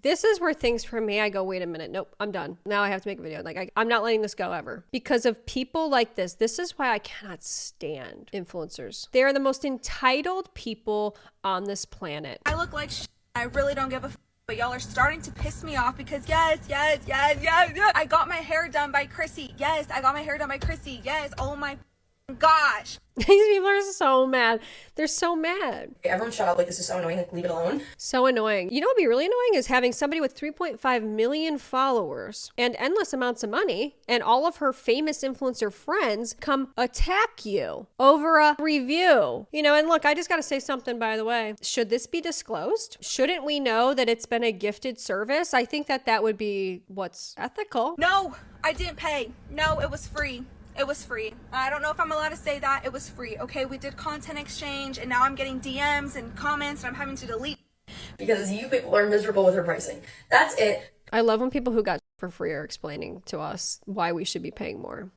This is where things for me, I go, wait a minute, nope, I'm done. Now I have to make a video. Like, I'm not letting this go ever. Because of people like this. This is why I cannot stand influencers. They are the most entitled people on this planet. I look like I really don't give a but y'all are starting to piss me off because yes, I got my hair done by Chrissy. Yes, I got my hair done by Chrissy. Yes, oh my gosh. These people are so mad. They're so mad. Everyone shut up. Like, this is so annoying. Like, leave it alone. So annoying. You know what would be really annoying is having somebody with 3.5 million followers and endless amounts of money and all of her famous influencer friends come attack you over a review. You know, and look, I just got to say something, by the way. Should this be disclosed? Shouldn't we know that it's been a gifted service? I think that that would be what's ethical. No, I didn't pay. No, it was free. It was free. I don't know if I'm allowed to say that. It was free. Okay, we did content exchange and now I'm getting DMs and comments and I'm having to delete. Because you people are miserable with her pricing. That's it. I love when people who got for free are explaining to us why we should be paying more.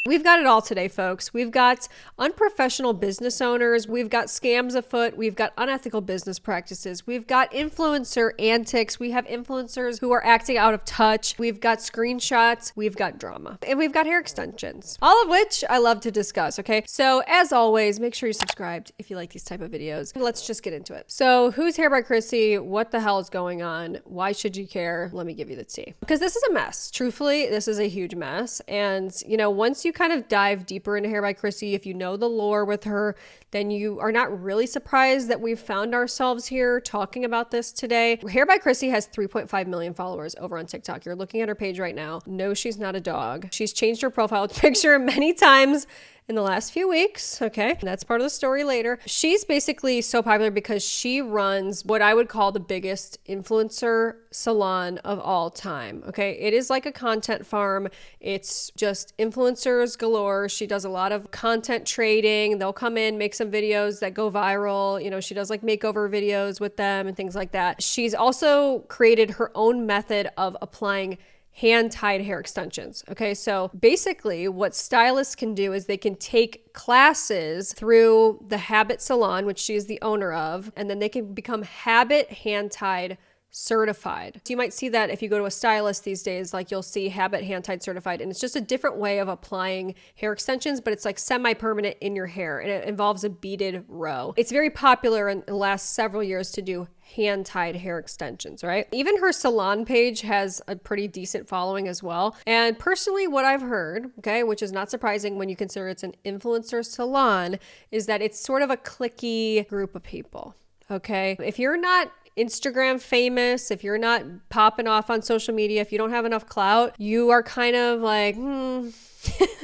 We've got it all today, folks. We've got unprofessional business owners. We've got scams afoot. We've got unethical business practices. We've got influencer antics. We have influencers who are acting out of touch. We've got screenshots. We've got drama. And we've got hair extensions. All of which I love to discuss, okay? So as always, make sure you're subscribed if you like these type of videos. Let's just get into it. So who's Hair by Chrissy? What the hell is going on? Why should you care? Let me give you the tea. Because this is a mess. Truthfully, this is a huge mess. And, you know, once you kind of dive deeper into Hair by Chrissy, if you know the lore with her, then you are not really surprised that we've found ourselves here talking about this today. Hair by Chrissy has 3.5 million followers over on TikTok. You're looking at her page right now. No, she's not a dog. She's changed her profile picture many times in the last few weeks. Okay, that's part of the story later. She's basically so popular because she runs what I would call the biggest influencer salon of all time. Okay, it is like a content farm. It's just influencers galore. She does a lot of content trading. They'll come in, make some videos that go viral. You know, she does like makeover videos with them and things like that. She's also created her own method of applying hand-tied hair extensions. Okay, so basically what stylists can do is they can take classes through the Habit Salon, which she is the owner of, and then they can become Habit hand-tied certified. So you might see that if you go to a stylist these days, like you'll see Habit hand-tied certified, and it's just a different way of applying hair extensions, but it's like semi-permanent in your hair, and it involves a beaded row. It's very popular in the last several years to do hand-tied hair extensions, right? Even her salon page has a pretty decent following as well. And personally, what I've heard, okay, which is not surprising when you consider it's an influencer salon, is that it's sort of a cliquey group of people, okay? If you're not Instagram famous, if you're not popping off on social media, if you don't have enough clout, you are kind of like,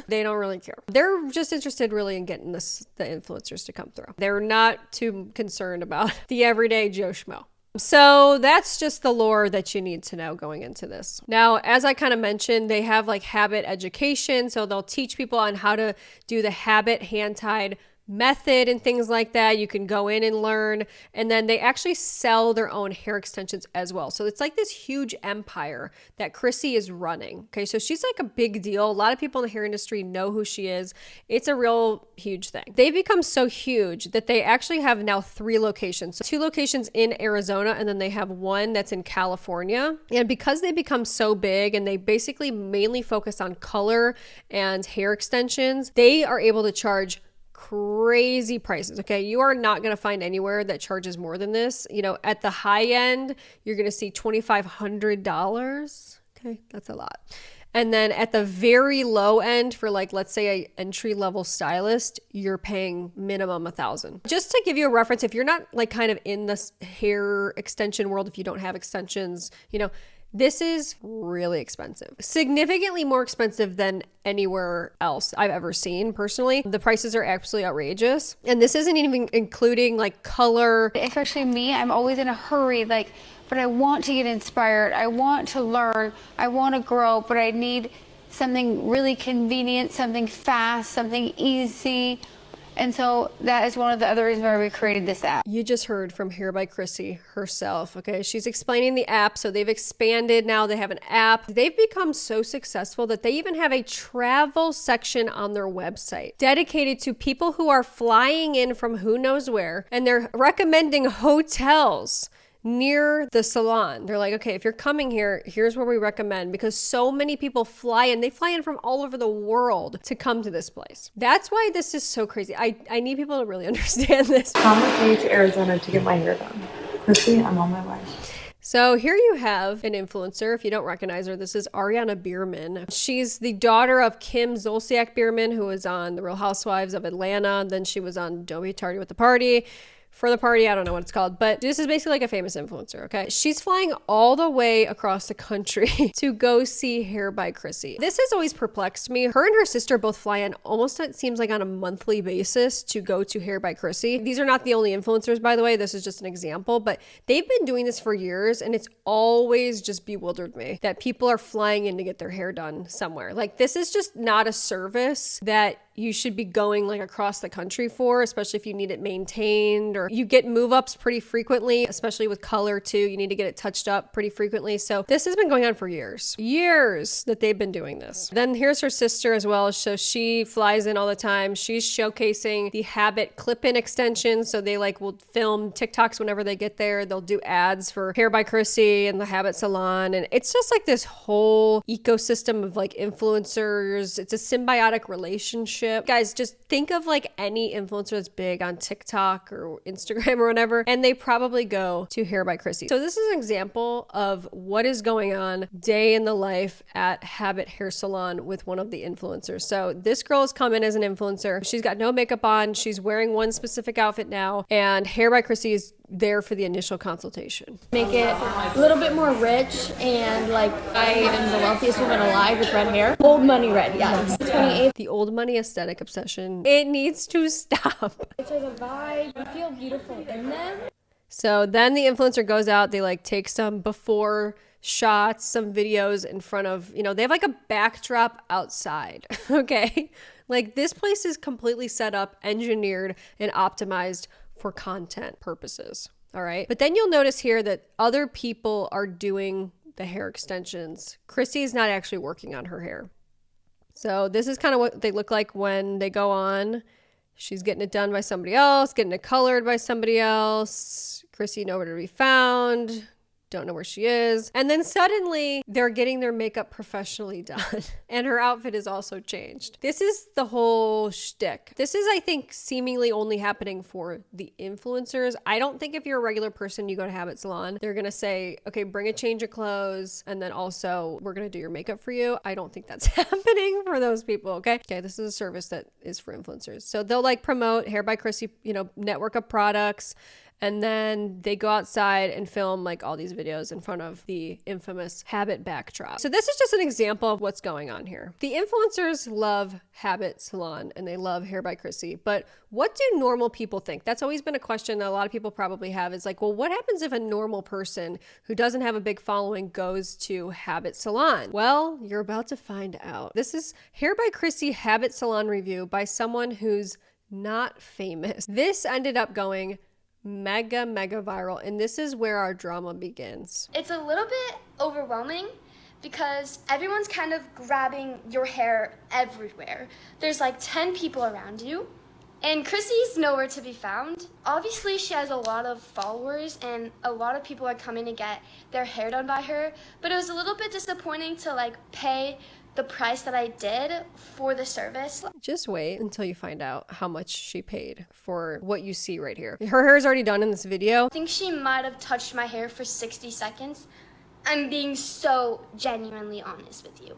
they don't really care. They're just interested really in getting the influencers to come through. They're not too concerned about the everyday Joe Schmo. So that's just the lore that you need to know going into this. Now, as I kind of mentioned, they have like habit education. So they'll teach people on how to do the habit hand-tied method and things like that. You can go in and learn, and then they actually sell their own hair extensions as well. So it's like this huge empire that Chrissy is running. Okay, so she's like a big deal. A lot of people in the hair industry know who she is. It's a real huge thing. They've become so huge that they actually have now 3 locations. So 2 locations in Arizona, and then they have one that's in California. And because they become so big and they basically mainly focus on color and hair extensions, they are able to charge crazy prices. Okay, you are not going to find anywhere that charges more than this. You know, at the high end, you're going to see $2,500. Okay, that's a lot. And then at the very low end for like, let's say a entry level stylist, you're paying minimum $1,000. Just to give you a reference, if you're not like kind of in this hair extension world, if you don't have extensions, you know, this is really expensive, significantly more expensive than anywhere else I've ever seen personally. The prices are absolutely outrageous. And this isn't even including like color. Especially me, I'm always in a hurry, like, but I want to get inspired. I want to learn. I want to grow, but I need something really convenient, something fast, something easy. And so that is one of the other reasons why we created this app. You just heard from Hair by Chrissy herself, okay? She's explaining the app. So they've expanded now. They have an app. They've become so successful that they even have a travel section on their website dedicated to people who are flying in from who knows where, and they're recommending hotels near the salon. They're like, okay, if you're coming here, here's where we recommend, because so many people fly in. They fly in from all over the world to come to this place. That's why this is so crazy. I need people to really understand this. Come with me to Arizona to get my hair done. Chrissy, I'm on my way. So here you have an influencer. If you don't recognize her, this is Ariana Bierman. She's the daughter of Kim Zolciak Bierman, who was on The Real Housewives of Atlanta. Then she was on Don't Be Tardy with the Party. For the Party, I don't know what it's called, but this is basically like a famous influencer, okay? She's flying all the way across the country to go see Hair by Chrissy. This has always perplexed me. Her and her sister both fly in almost, it seems like, on a monthly basis to go to Hair by Chrissy. These are not the only influencers, by the way. This is just an example, but they've been doing this for years, and it's always just bewildered me that people are flying in to get their hair done somewhere. Like, this is just not a service that you should be going like across the country for, especially if you need it maintained, or you get move ups pretty frequently, especially with color too. You need to get it touched up pretty frequently. So this has been going on for years that they've been doing this. Then here's her sister as well. So she flies in all the time. She's showcasing the Habit clip-in extensions. So they like will film TikToks whenever they get there. They'll do ads for Hair by Chrissy and the Habit Salon. And it's just like this whole ecosystem of like influencers. It's a symbiotic relationship. Guys, just think of like any influencer that's big on TikTok or Instagram or whatever, and they probably go to Hair by Chrissy. So this is an example of what is going on day in the life at Habit Hair Salon with one of the influencers. So this girl has come in as an influencer. She's got no makeup on. She's wearing one specific outfit now, and Hair by Chrissy is there for the initial consultation. Make it a little bit more rich, and like I am the wealthiest woman alive with red hair. Old money red, yes. 28th. The old money aesthetic obsession. It needs to stop. It's like a vibe. You feel beautiful in them. So then the influencer goes out, they like take some before shots, some videos in front of, they have like a backdrop outside, okay? Like this place is completely set up, engineered, and optimized for content purposes, all right? But then you'll notice here that other people are doing the hair extensions. Chrissy's not actually working on her hair. So this is kind of what they look like when they go on. She's getting it done by somebody else, getting it colored by somebody else. Chrissy nowhere to be found. Don't know where she is. And then suddenly they're getting their makeup professionally done. And her outfit is also changed. This is the whole shtick. This is, I think, seemingly only happening for the influencers. I don't think if you're a regular person, you go to Habit Salon, they're going to say, okay, bring a change of clothes. And then also we're going to do your makeup for you. I don't think that's happening for those people. Okay. Okay. This is a service that is for influencers. So they'll like promote Hair by Chrissy, network of products. And then they go outside and film like all these videos in front of the infamous Habit backdrop. So this is just an example of what's going on here. The influencers love Habit Salon and they love Hair by Chrissy, but what do normal people think? That's always been a question that a lot of people probably have, is like, well, what happens if a normal person who doesn't have a big following goes to Habit Salon? Well, you're about to find out. This is Hair by Chrissy Habit Salon review by someone who's not famous. This ended up going mega viral, and this is where our drama begins. It's a little bit overwhelming because everyone's kind of grabbing your hair everywhere. There's like 10 people around you, and Chrissy's nowhere to be found. Obviously, she has a lot of followers, and a lot of people are coming to get their hair done by her, but it was a little bit disappointing to like pay the price that I did for the service. Just wait until you find out how much she paid for what you see right here. Her hair is already done in this video. I think she might have touched my hair for 60 seconds. I'm being so genuinely honest with you.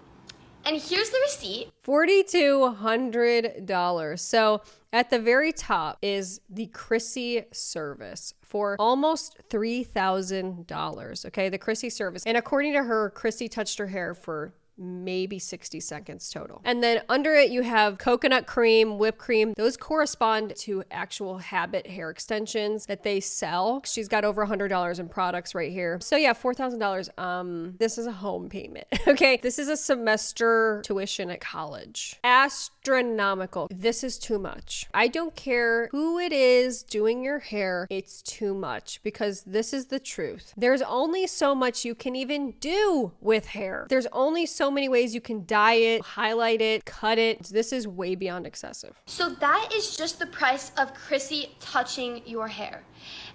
And here's the receipt. $4,200. So at the very top is the Chrissy service for almost $3,000. Okay, the Chrissy service. And according to her, Chrissy touched her hair for maybe 60 seconds total. And then under it, you have coconut cream, whipped cream. Those correspond to actual Habit hair extensions that they sell. She's got over $100 in products right here. So yeah, $4,000. This is a home payment. Okay. This is a semester tuition at college. Astronomical. This is too much. I don't care who it is doing your hair. It's too much because this is the truth. There's only so much you can even do with hair. There's only so many ways you can dye it, highlight it, cut it. This is way beyond excessive. So that is just the price of Chrissy touching your hair.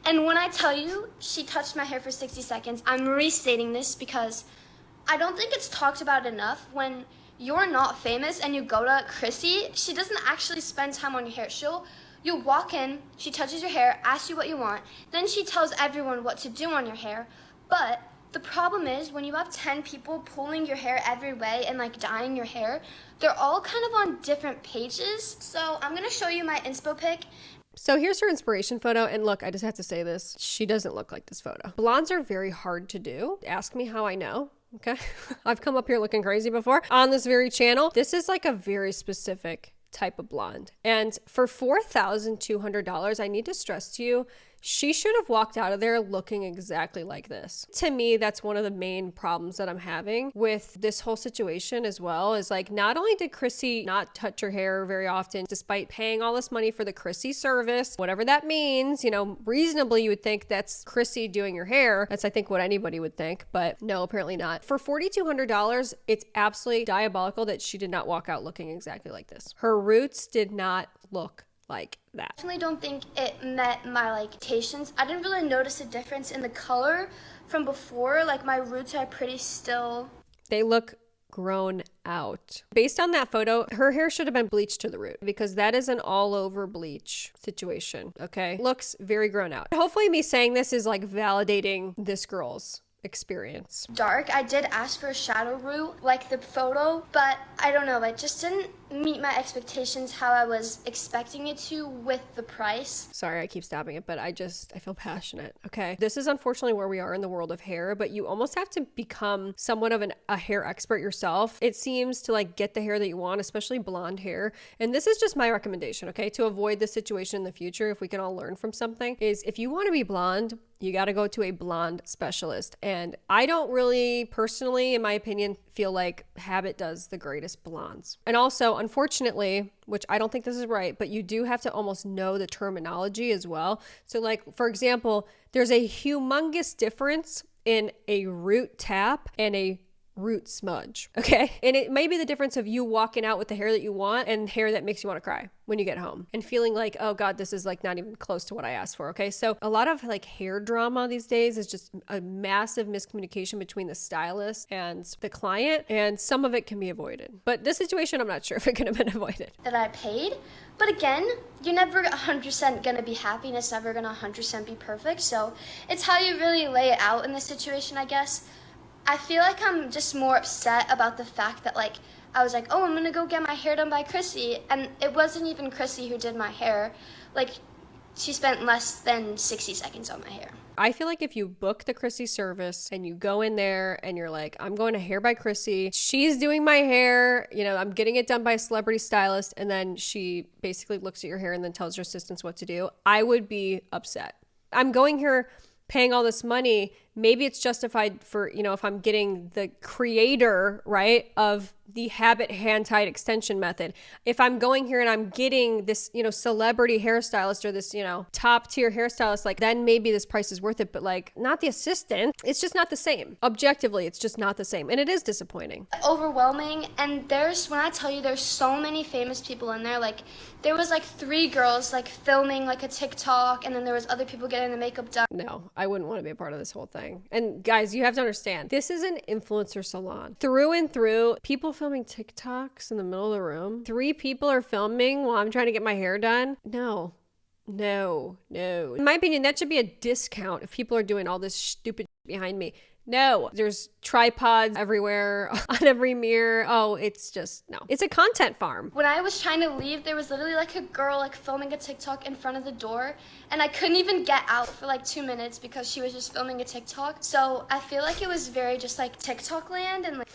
And when I tell you she touched my hair for 60 seconds, I'm restating this because I don't think it's talked about enough. When you're not famous and you go to Chrissy, she doesn't actually spend time on your hair. You'll walk in, she touches your hair, asks you what you want, then she tells everyone what to do on your hair. But the problem is when you have 10 people pulling your hair every way and like dyeing your hair, they're all kind of on different pages. So I'm gonna show you my inspo pic. So here's her inspiration photo. And look, I just have to say this. She doesn't look like this photo. Blondes are very hard to do. Ask me how I know. Okay. I've come up here looking crazy before on this very channel. This is like a very specific type of blonde. And for $4,200, I need to stress to you, she should have walked out of there looking exactly like this. To me, that's one of the main problems that I'm having with this whole situation as well, is like, not only did Chrissy not touch her hair very often, despite paying all this money for the Chrissy service, whatever that means, you know, reasonably you would think that's Chrissy doing your hair. That's, I think, what anybody would think, but no, apparently not. For $4,200, it's absolutely diabolical that she did not walk out looking exactly like this. Her roots did not look like that. Definitely don't think it met my expectations. I didn't really notice a difference in the color from before. Like my roots are pretty still. They look grown out. Based on that photo, her hair should have been bleached to the root because that is an all over bleach situation. Okay. Looks very grown out. Hopefully me saying this is like validating this girl's experience. Dark. I did ask for a shadow root like the photo, but I don't know, it just didn't meet my expectations how I was expecting it to with the price. Sorry, I keep stopping it, but I feel passionate. Okay. This is unfortunately where we are in the world of hair, but you almost have to become somewhat of a hair expert yourself. It seems to like get the hair that you want, especially blonde hair. And this is just my recommendation, okay? To avoid this situation in the future, if we can all learn from something, is if you want to be blonde, you got to go to a blonde specialist. And I don't really personally, in my opinion, feel like Habit does the greatest blondes. And also, unfortunately, which I don't think this is right, but you do have to almost know the terminology as well. So like, for example, there's a humongous difference in a root tap and a root smudge. Okay. And it may be the difference of you walking out with the hair that you want and hair that makes you want to cry when you get home and feeling like, oh God, this is like not even close to what I asked for. Okay. So a lot of like hair drama these days is just a massive miscommunication between the stylist and the client. And some of it can be avoided, but this situation, I'm not sure if it could have been avoided. That I paid. But again, you're never 100% gonna be happy and it's never gonna 100% be perfect. So it's how you really lay it out in this situation, I guess. I feel like I'm just more upset about the fact that like I was like, oh, I'm gonna go get my hair done by Chrissy, and it wasn't even Chrissy who did my hair. Like she spent less than 60 seconds on my hair. I feel like if you book the Chrissy service and you go in there and you're like, I'm going to Hair by Chrissy, she's doing my hair, you know, I'm getting it done by a celebrity stylist, and then she basically looks at your hair and then tells your assistants what to do, I would be upset. I'm going here paying all this money. Maybe it's justified for, you know, if I'm getting the creator, right, of the Habit hand-tied extension method. If I'm going here and I'm getting this, you know, celebrity hairstylist or this, you know, top tier hairstylist, like then maybe this price is worth it, but like not the assistant. It's just not the same. Objectively, it's just not the same. And it is disappointing. Overwhelming. And when I tell you there's so many famous people in there, like there was like 3 girls like filming like a TikTok, and then there was other people getting the makeup done. No, I wouldn't want to be a part of this whole thing. And guys, you have to understand, this is an influencer salon. Through and through, people filming TikToks in the middle of the room. 3 people are filming while I'm trying to get my hair done. No. In my opinion, that should be a discount if people are doing all this stupid behind me. No, there's tripods everywhere on every mirror. Oh, it's just, no. It's a content farm. When I was trying to leave, there was literally like a girl like filming a TikTok in front of the door, and I couldn't even get out for like 2 minutes because she was just filming a TikTok. So I feel like it was very just like TikTok land, and like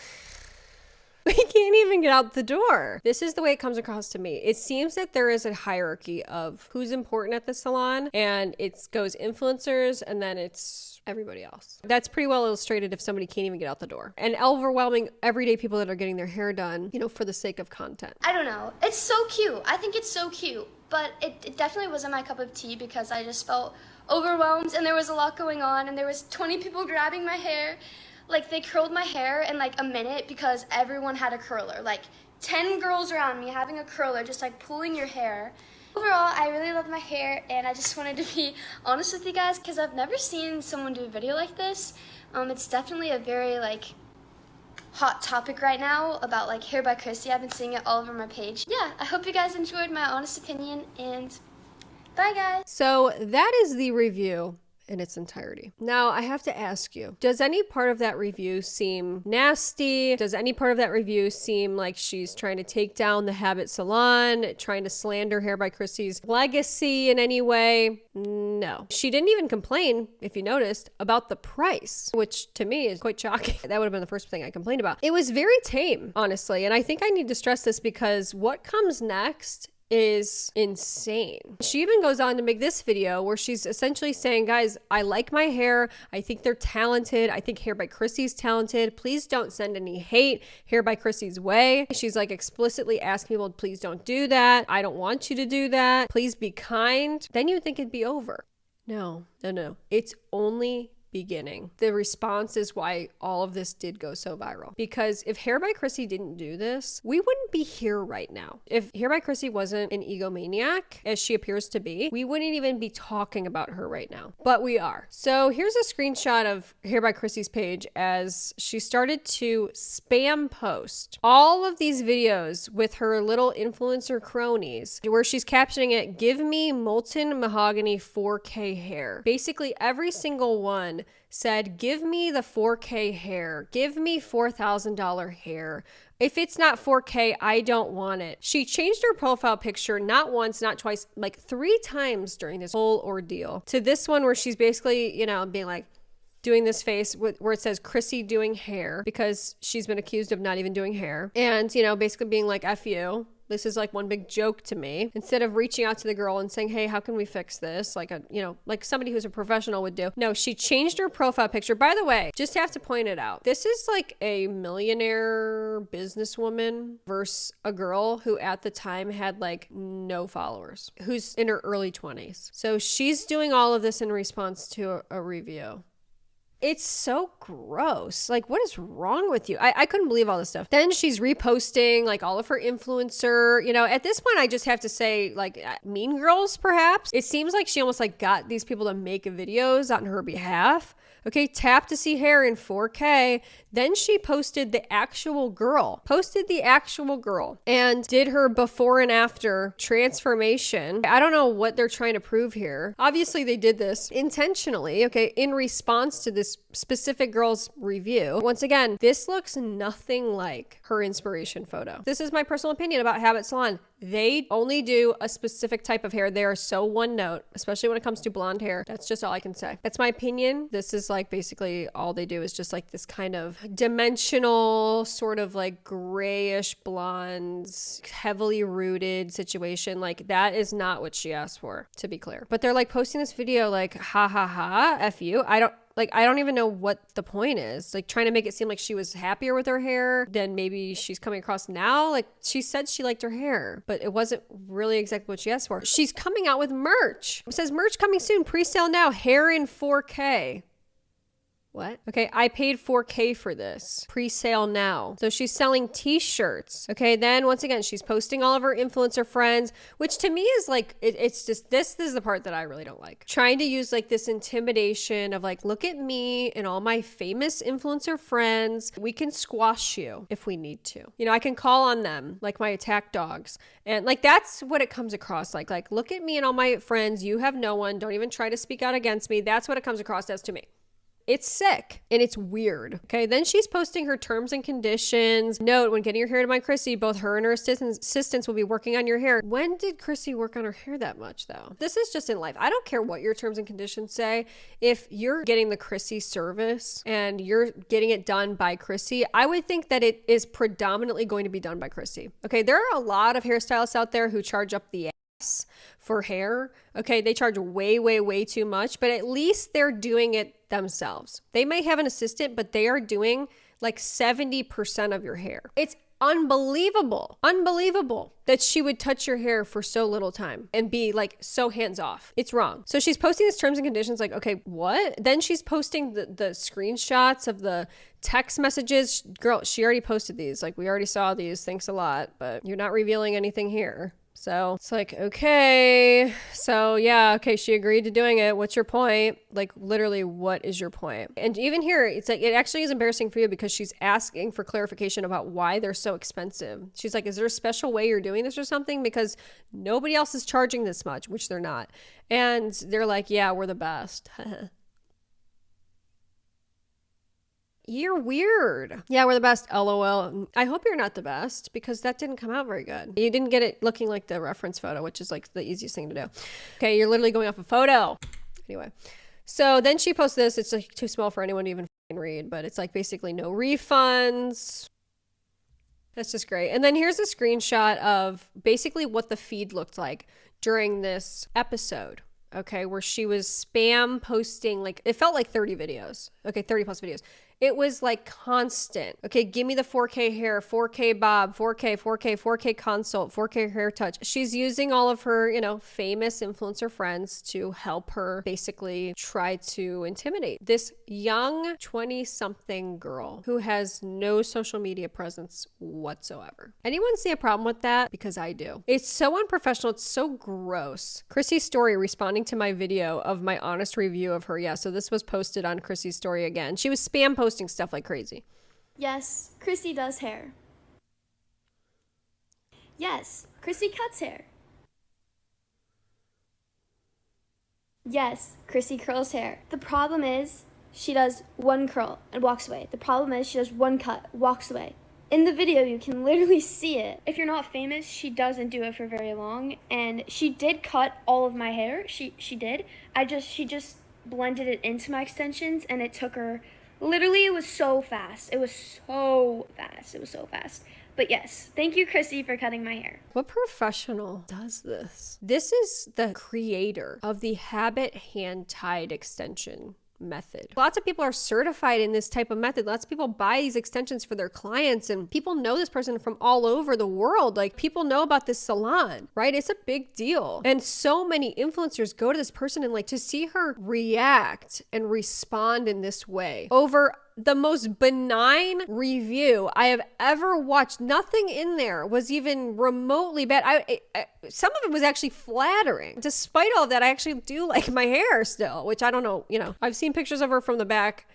We can't even get out the door. This is the way it comes across to me. It seems that there is a hierarchy of who's important at the salon, and it goes influencers and then it's everybody else. That's pretty well illustrated if somebody can't even get out the door. And overwhelming everyday people that are getting their hair done, you know, for the sake of content. I don't know. It's so cute. I think it's so cute. But it definitely wasn't my cup of tea because I just felt overwhelmed and there was a lot going on and there was 20 people grabbing my hair. Like, they curled my hair in like a minute because everyone had a curler. Like 10 girls around me having a curler, just like pulling your hair. Overall, I really love my hair, and I just wanted to be honest with you guys because I've never seen someone do a video like this. It's definitely a very like hot topic right now about like hair by Chrissy. I've been seeing it all over my page. Yeah, I hope you guys enjoyed my honest opinion, and bye guys. So that is the review in its entirety. Now, I have to ask you, does any part of that review seem nasty? Does any part of that review seem like she's trying to take down the Habit Salon, trying to slander Hair by Chrissy's legacy in any way? No. She didn't even complain, if you noticed, about the price, which to me is quite shocking. That would have been the first thing I complained about. It was very tame, honestly, and I think I need to stress this because what comes next is insane. She even goes on to make this video where she's essentially saying, guys, I like my hair. I think they're talented. I think Hair by Chrissy's talented. Please don't send any hate Hair by Chrissy's way. She's like explicitly asking people, please don't do that. I don't want you to do that. Please be kind. Then you'd think it'd be over. No. It's only beginning. The response is why all of this did go so viral. Because if Hair by Chrissy didn't do this, we wouldn't be here right now. If Hair by Chrissy wasn't an egomaniac, as she appears to be, we wouldn't even be talking about her right now. But we are. So here's a screenshot of Hair by Chrissy's page as she started to spam post all of these videos with her little influencer cronies, where she's captioning it, "Give me molten mahogany 4K hair." Basically, every single one said, give me the 4K hair, give me $4,000 hair. If it's not 4K, I don't want it. She changed her profile picture not once, not twice, like 3 times during this whole ordeal to this one where she's basically, you know, being like, doing this face where it says Chrissy doing hair because she's been accused of not even doing hair. And, you know, basically being like, F you. This is like one big joke to me. Instead of reaching out to the girl and saying, hey, how can we fix this? Like like somebody who's a professional would do. No, she changed her profile picture. By the way, just have to point it out. This is like a millionaire businesswoman versus a girl who at the time had like no followers, who's in her early 20s. So she's doing all of this in response to a review. It's so gross. Like, what is wrong with you? I couldn't believe all this stuff. Then she's reposting like all of her influencer, you know, at this point, I just have to say like Mean Girls, perhaps. It seems like she almost like got these people to make videos on her behalf. Okay, tap to see hair in 4K. Then she posted the actual girl, and did her before and after transformation. I don't know what they're trying to prove here. Obviously, they did this intentionally, okay, in response to this specific girl's review. Once again, this looks nothing like her inspiration photo. This is my personal opinion about Habit Salon. They only do a specific type of hair. They are so one note, especially when it comes to blonde hair. That's just all I can say. That's my opinion. This is like basically all they do is just like this kind of dimensional, sort of like grayish blondes, heavily rooted situation. Like that is not what she asked for, to be clear. But they're like posting this video like, ha ha ha, F you. I don't even know what the point is. Like trying to make it seem like she was happier with her hair than maybe she's coming across now. Like she said she liked her hair, but it wasn't really exactly what she asked for. She's coming out with merch. It says merch coming soon, pre-sale now, hair in 4K. What? Okay, I paid 4K for this. Pre-sale now. So she's selling t-shirts. Okay, then once again, she's posting all of her influencer friends, which to me is like, it's just, this is the part that I really don't like. Trying to use like this intimidation of like, look at me and all my famous influencer friends. We can squash you if we need to. You know, I can call on them like my attack dogs. And like, that's what it comes across like, look at me and all my friends. You have no one. Don't even try to speak out against me. That's what it comes across as to me. It's sick and it's weird. Okay, then she's posting her terms and conditions. Note, when getting your hair done by Chrissy, both her and her assistants will be working on your hair. When did Chrissy work on her hair that much though? This is just in life. I don't care what your terms and conditions say. If you're getting the Chrissy service and you're getting it done by Chrissy, I would think that it is predominantly going to be done by Chrissy. Okay, there are a lot of hairstylists out there who charge up the for hair. Okay, they charge way, way, way too much, but at least they're doing it themselves. They may have an assistant, but they are doing like 70% of your hair. It's unbelievable that she would touch your hair for so little time and be like so hands off. It's wrong. So she's posting these terms and conditions like, okay, what? Then she's posting the screenshots of the text messages. Girl, she already posted these. Like, we already saw these. Thanks a lot, but you're not revealing anything here. So it's like, okay, so yeah, okay, she agreed to doing it. What's your point? Like, literally, what is your point? And even here, it's like, it actually is embarrassing for you because she's asking for clarification about why they're so expensive. She's like, is there a special way you're doing this or something? Because nobody else is charging this much, which they're not. And they're like, yeah, we're the best. You're weird. Yeah, we're the best. LOL. I hope you're not the best because that didn't come out very good. You didn't get it looking like the reference photo, which is like the easiest thing to do. Okay, you're literally going off a photo. Anyway, so then she posts this. It's like too small for anyone to even read, but it's like basically no refunds. That's just great. And then here's a screenshot of basically what the feed looked like during this episode. Okay, where she was spam posting, like, it felt like 30 videos. Okay, 30 plus videos. It was like constant. Okay, give me the 4K hair, 4K bob, 4K, 4K, 4K consult, 4K hair touch. She's using all of her, famous influencer friends to help her basically try to intimidate this young 20-something girl who has no social media presence whatsoever. Anyone see a problem with that? Because I do. It's so unprofessional. It's so gross. Chrissy's story responding to my video of my honest review of her. Yeah, so this was posted on Chrissy's story again. She was spam posting stuff like crazy. Yes, Chrissy does hair. Yes, Chrissy cuts hair. Yes, Chrissy curls hair. The problem is she does one curl and walks away. The problem is she does one cut, walks away. In the video, you can literally see it. If you're not famous, she doesn't do it for very long. And she did cut all of my hair. She did. She just blended it into my extensions, and it took her, literally, it was so fast. It was so fast. But yes, thank you, Chrissy, for cutting my hair. What professional does this? This is the creator of the habit hand-tied extension method. Lots of people are certified in this type of method. Lots of people buy these extensions for their clients, and people know this person from all over the world. Like, people know about this salon, right? It's a big deal. And so many influencers go to this person, and like, to see her react and respond in this way over the most benign review I have ever watched. Nothing in there was even remotely bad. Some of it was actually flattering. Despite all of that, I actually do like my hair still, which I don't know, I've seen pictures of her from the back.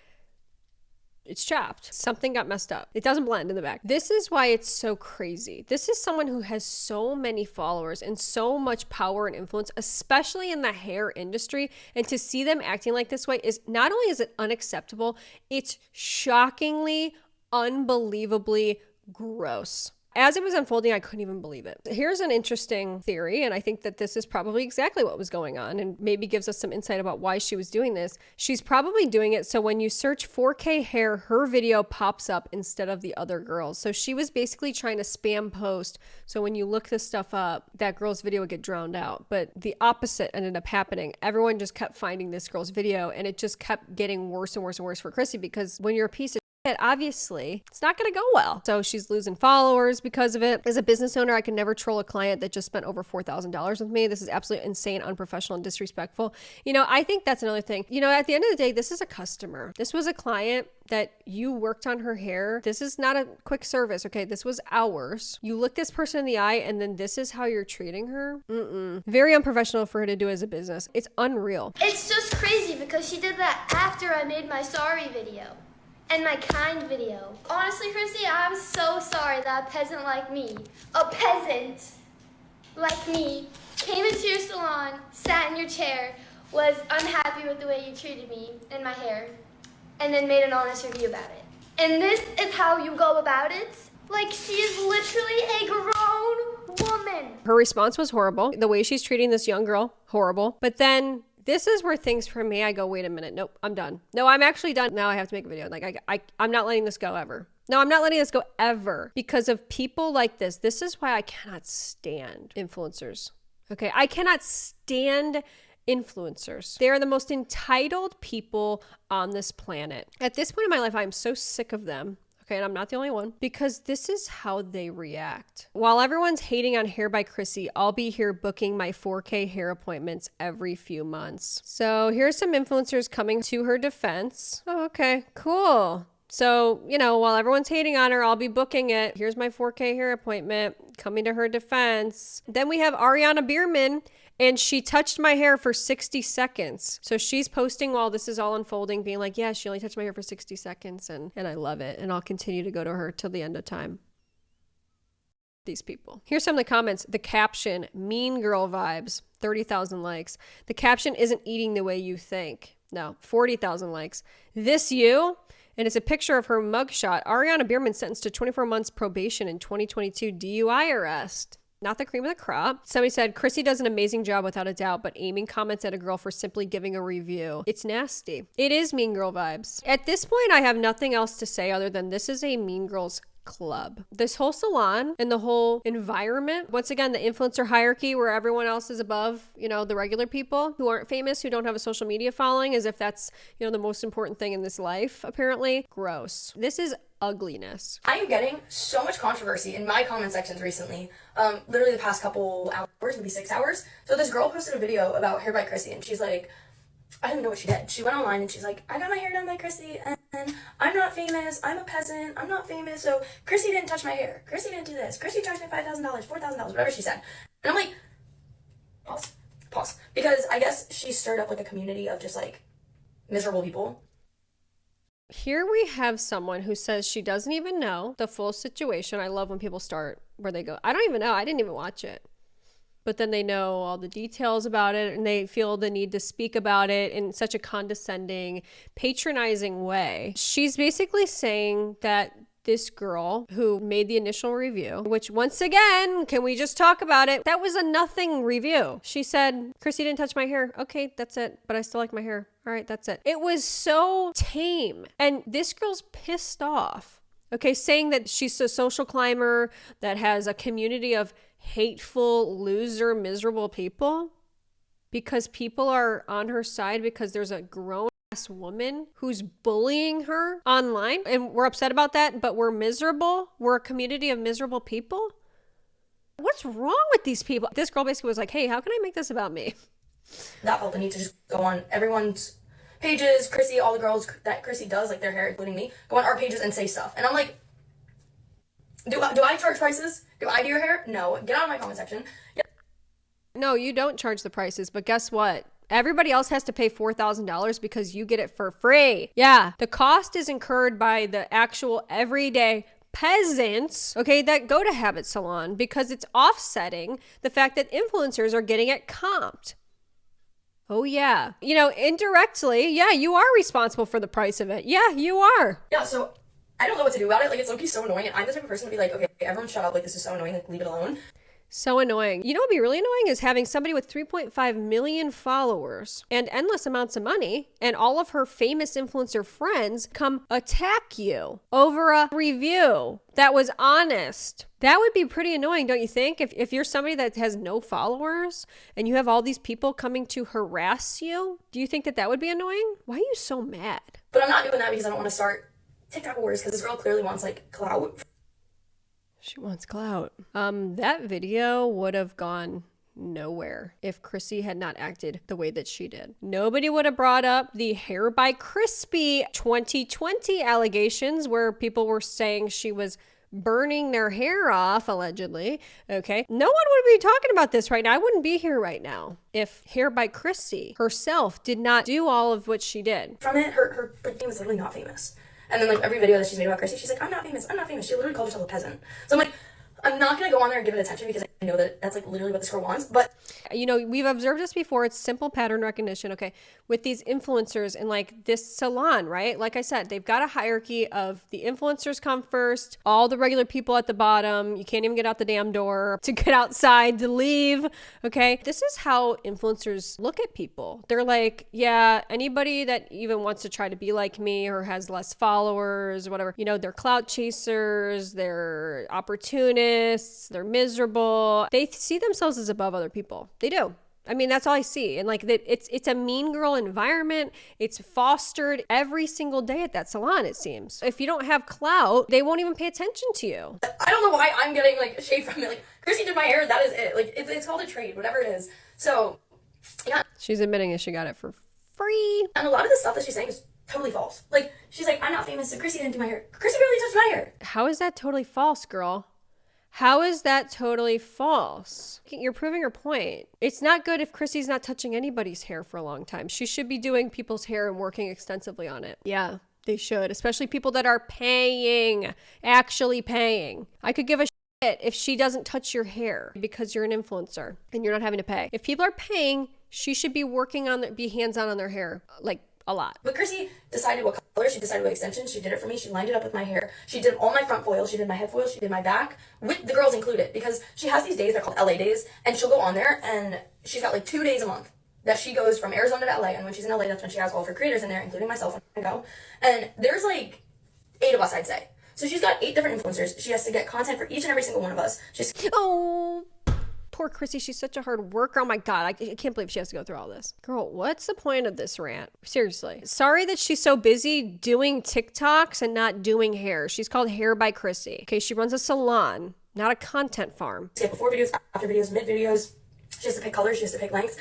It's chopped. Something got messed up. It doesn't blend in the back. This is why it's so crazy. This is someone who has so many followers and so much power and influence, especially in the hair industry. And to see them acting like this way is not only is it unacceptable, it's shockingly, unbelievably gross. As it was unfolding, I couldn't even believe it. Here's an interesting theory, and I think that this is probably exactly what was going on and maybe gives us some insight about why she was doing this. She's probably doing it so when you search 4K hair, her video pops up instead of the other girls. So she was basically trying to spam post, so when you look this stuff up, that girl's video would get drowned out. But the opposite ended up happening. Everyone just kept finding this girl's video, and it just kept getting worse and worse and worse for Chrissy, because when you're a piece of obviously it's not going to go well. So she's losing followers because of it. As a business owner, I can never troll a client that just spent over $4,000 with me. This is absolutely insane, unprofessional, and disrespectful. I think that's another thing. At the end of the day, this is a customer. This was a client that you worked on her hair. This is not a quick service, okay? This was hours. You look this person in the eye, and then this is how you're treating her? Very unprofessional for her to do as a business. It's unreal. It's just crazy because she did that after I made my sorry video. And my kind video. Honestly, Chrissy, I'm so sorry that a peasant like me, came into your salon, sat in your chair, was unhappy with the way you treated me and my hair. and then made an honest review about it. And this is how you go about it? Like, she is literally a grown woman. Her response was horrible. The way she's treating this young girl, horrible. But then this is where things for me, I go, wait a minute. Nope, I'm done. No, I'm actually done. Now I have to make a video. Like, I'm not letting this go ever. No, I'm not letting this go ever because of people like this. This is why I cannot stand influencers. Okay, I cannot stand influencers. They are the most entitled people on this planet. At this point in my life, I'm so sick of them. Okay, and I'm not the only one because this is how they react. While everyone's hating on Hair by Chrissy, I'll be here booking my 4K hair appointments every few months. So here's some influencers coming to her defense. Oh, okay, cool. So, you know, while everyone's hating on her, I'll be booking it. Here's my 4K hair appointment coming to her defense. Then we have Ariana Bierman, and she touched my hair for 60 seconds. So she's posting while this is all unfolding, being like, yeah, she only touched my hair for 60 seconds. And I love it. And I'll continue to go to her till the end of time. These people. Here's some of the comments. The caption, mean girl vibes, 30,000 likes. The caption isn't eating the way you think. No, 40,000 likes. This you? And it's a picture of her mugshot. Ariana Bierman sentenced to 24 months probation in 2022 DUI arrest. Not the cream of the crop. Somebody said, Chrissy does an amazing job without a doubt, but aiming comments at a girl for simply giving a review. It's nasty. It is mean girl vibes. At this point, I have nothing else to say other than this is a mean girls club. This whole salon and the whole environment, once again, the influencer hierarchy where everyone else is above, you know, the regular people who aren't famous, who don't have a social media following, as if that's, you know, the most important thing in this life, apparently. Gross. This is ugliness. I am getting so much controversy in my comment sections recently. Literally the past couple hours, maybe 6 hours. So this girl posted a video about Hair by Chrissy, and she's like, I don't even know what she did. She went online and she's like, I got my hair done by Chrissy, and I'm not famous. I'm a peasant. I'm not famous. So Chrissy didn't touch my hair. Chrissy didn't do this. Chrissy charged me $5,000, $4,000, whatever she said. And I'm like, pause. Because I guess she stirred up like a community of just like miserable people. Here we have someone who says she doesn't even know the full situation. I love when people start where they go, I don't even know. I didn't even watch it. But then they know all the details about it and they feel the need to speak about it in such a condescending, patronizing way. She's basically saying that this girl who made the initial review, which once again, can we just talk about it? That was a nothing review. She said, Chrissy didn't touch my hair. Okay, that's it. But I still like my hair. All right, that's it. It was so tame. And this girl's pissed off. Okay, saying that she's a social climber that has a community of hateful, loser, miserable people because people are on her side because there's a grown-ass woman who's bullying her online and we're upset about that, but we're miserable. We're a community of miserable people. What's wrong with these people? This girl basically was like, hey, how can I make this about me? That felt the need to just go on everyone's pages, Chrissy, all the girls that Chrissy does, like their hair, including me, go on our pages and say stuff. And I'm like, do I charge prices? Do I do your hair? No. Get out of my comment section. Yeah. No, you don't charge the prices, but guess what? Everybody else has to pay $4,000 because you get it for free. Yeah, the cost is incurred by the actual everyday peasants, okay, that go to Habit Salon because it's offsetting the fact that influencers are getting it comped. Oh yeah. You know, indirectly, yeah, you are responsible for the price of it. Yeah, you are. Yeah, so I don't know what to do about it. Like, it's low-key so annoying, and I'm the type of person to be like, okay, everyone shut up. Like, this is so annoying. Like, leave it alone. So annoying. You know what would be really annoying is having somebody with 3.5 million followers and endless amounts of money and all of her famous influencer friends come attack you over a review that was honest. That would be pretty annoying, don't you think? If you're somebody that has no followers and you have all these people coming to harass you, do you think that that would be annoying? Why are you so mad? But I'm not doing that because I don't want to start TikTok wars because this girl clearly wants like clout. She wants clout. That video would have gone nowhere if Chrissy had not acted the way that she did. Nobody would have brought up the Hair by Crispy 2020 allegations where people were saying she was burning their hair off, allegedly. Okay. No one would be talking about this right now. I wouldn't be here right now if Hair by Chrissy herself did not do all of what she did. From it, her name is literally not famous. And then, like, every video that she's made about Chrissy, she's like, I'm not famous. She literally called herself a peasant. So I'm like, I'm not going to go on there and give it attention because I know that that's like literally what this girl wants, but you know, we've observed this before. It's simple pattern recognition. Okay. With these influencers and like this salon, right? Like I said, they've got a hierarchy of the influencers come first, all the regular people at the bottom. You can't even get out the damn door to get outside to leave. Okay. This is how influencers look at people. They're like, yeah, anybody that even wants to try to be like me or has less followers, whatever, you know, they're clout chasers, they're opportunists, they're miserable. They see themselves as above other people. They do. I mean, that's all I see. And like that, it's a mean girl environment. It's fostered every single day at that salon, it seems. If you don't have clout, they won't even pay attention to you. I don't know why I'm getting like shade from it. Like, Chrissy did my hair, that is it. Like, it's called a trade, whatever it is. So, yeah. She's admitting that she got it for free. And a lot of the stuff that she's saying is totally false. Like, she's like, I'm not famous, so Chrissy didn't do my hair. Chrissy barely touched my hair. How is that totally false, girl? How is that totally false? You're proving her point. It's not good if Chrissy's not touching anybody's hair for a long time. She should be doing people's hair and working extensively on it. Yeah, they should, especially people that are paying, actually paying. I could give a shit if she doesn't touch your hair because you're an influencer and you're not having to pay. If people are paying, she should be working on be hands-on on their hair, like a lot. But Chrissy decided what color, she decided what extensions, she did it for me, she lined it up with my hair, she did all my front foils, she did my head foils, she did my back, with the girls included, because she has these days, they're called LA days, and she'll go on there, and she's got like 2 days a month that she goes from Arizona to LA, and when she's in LA, that's when she has all of her creators in there, including myself when I go, and there's like 8 of us, I'd say. So she's got 8 different influencers, she has to get content for each and every single one of us. Oh, poor Chrissy, she's such a hard worker. Oh my God, I can't believe she has to go through all this. Girl, what's the point of this rant? Seriously. Sorry that she's so busy doing TikToks and not doing hair. She's called Hair by Chrissy. Okay, she runs a salon, not a content farm. She has before videos, after videos, mid videos. She has to pick colors, she has to pick lengths,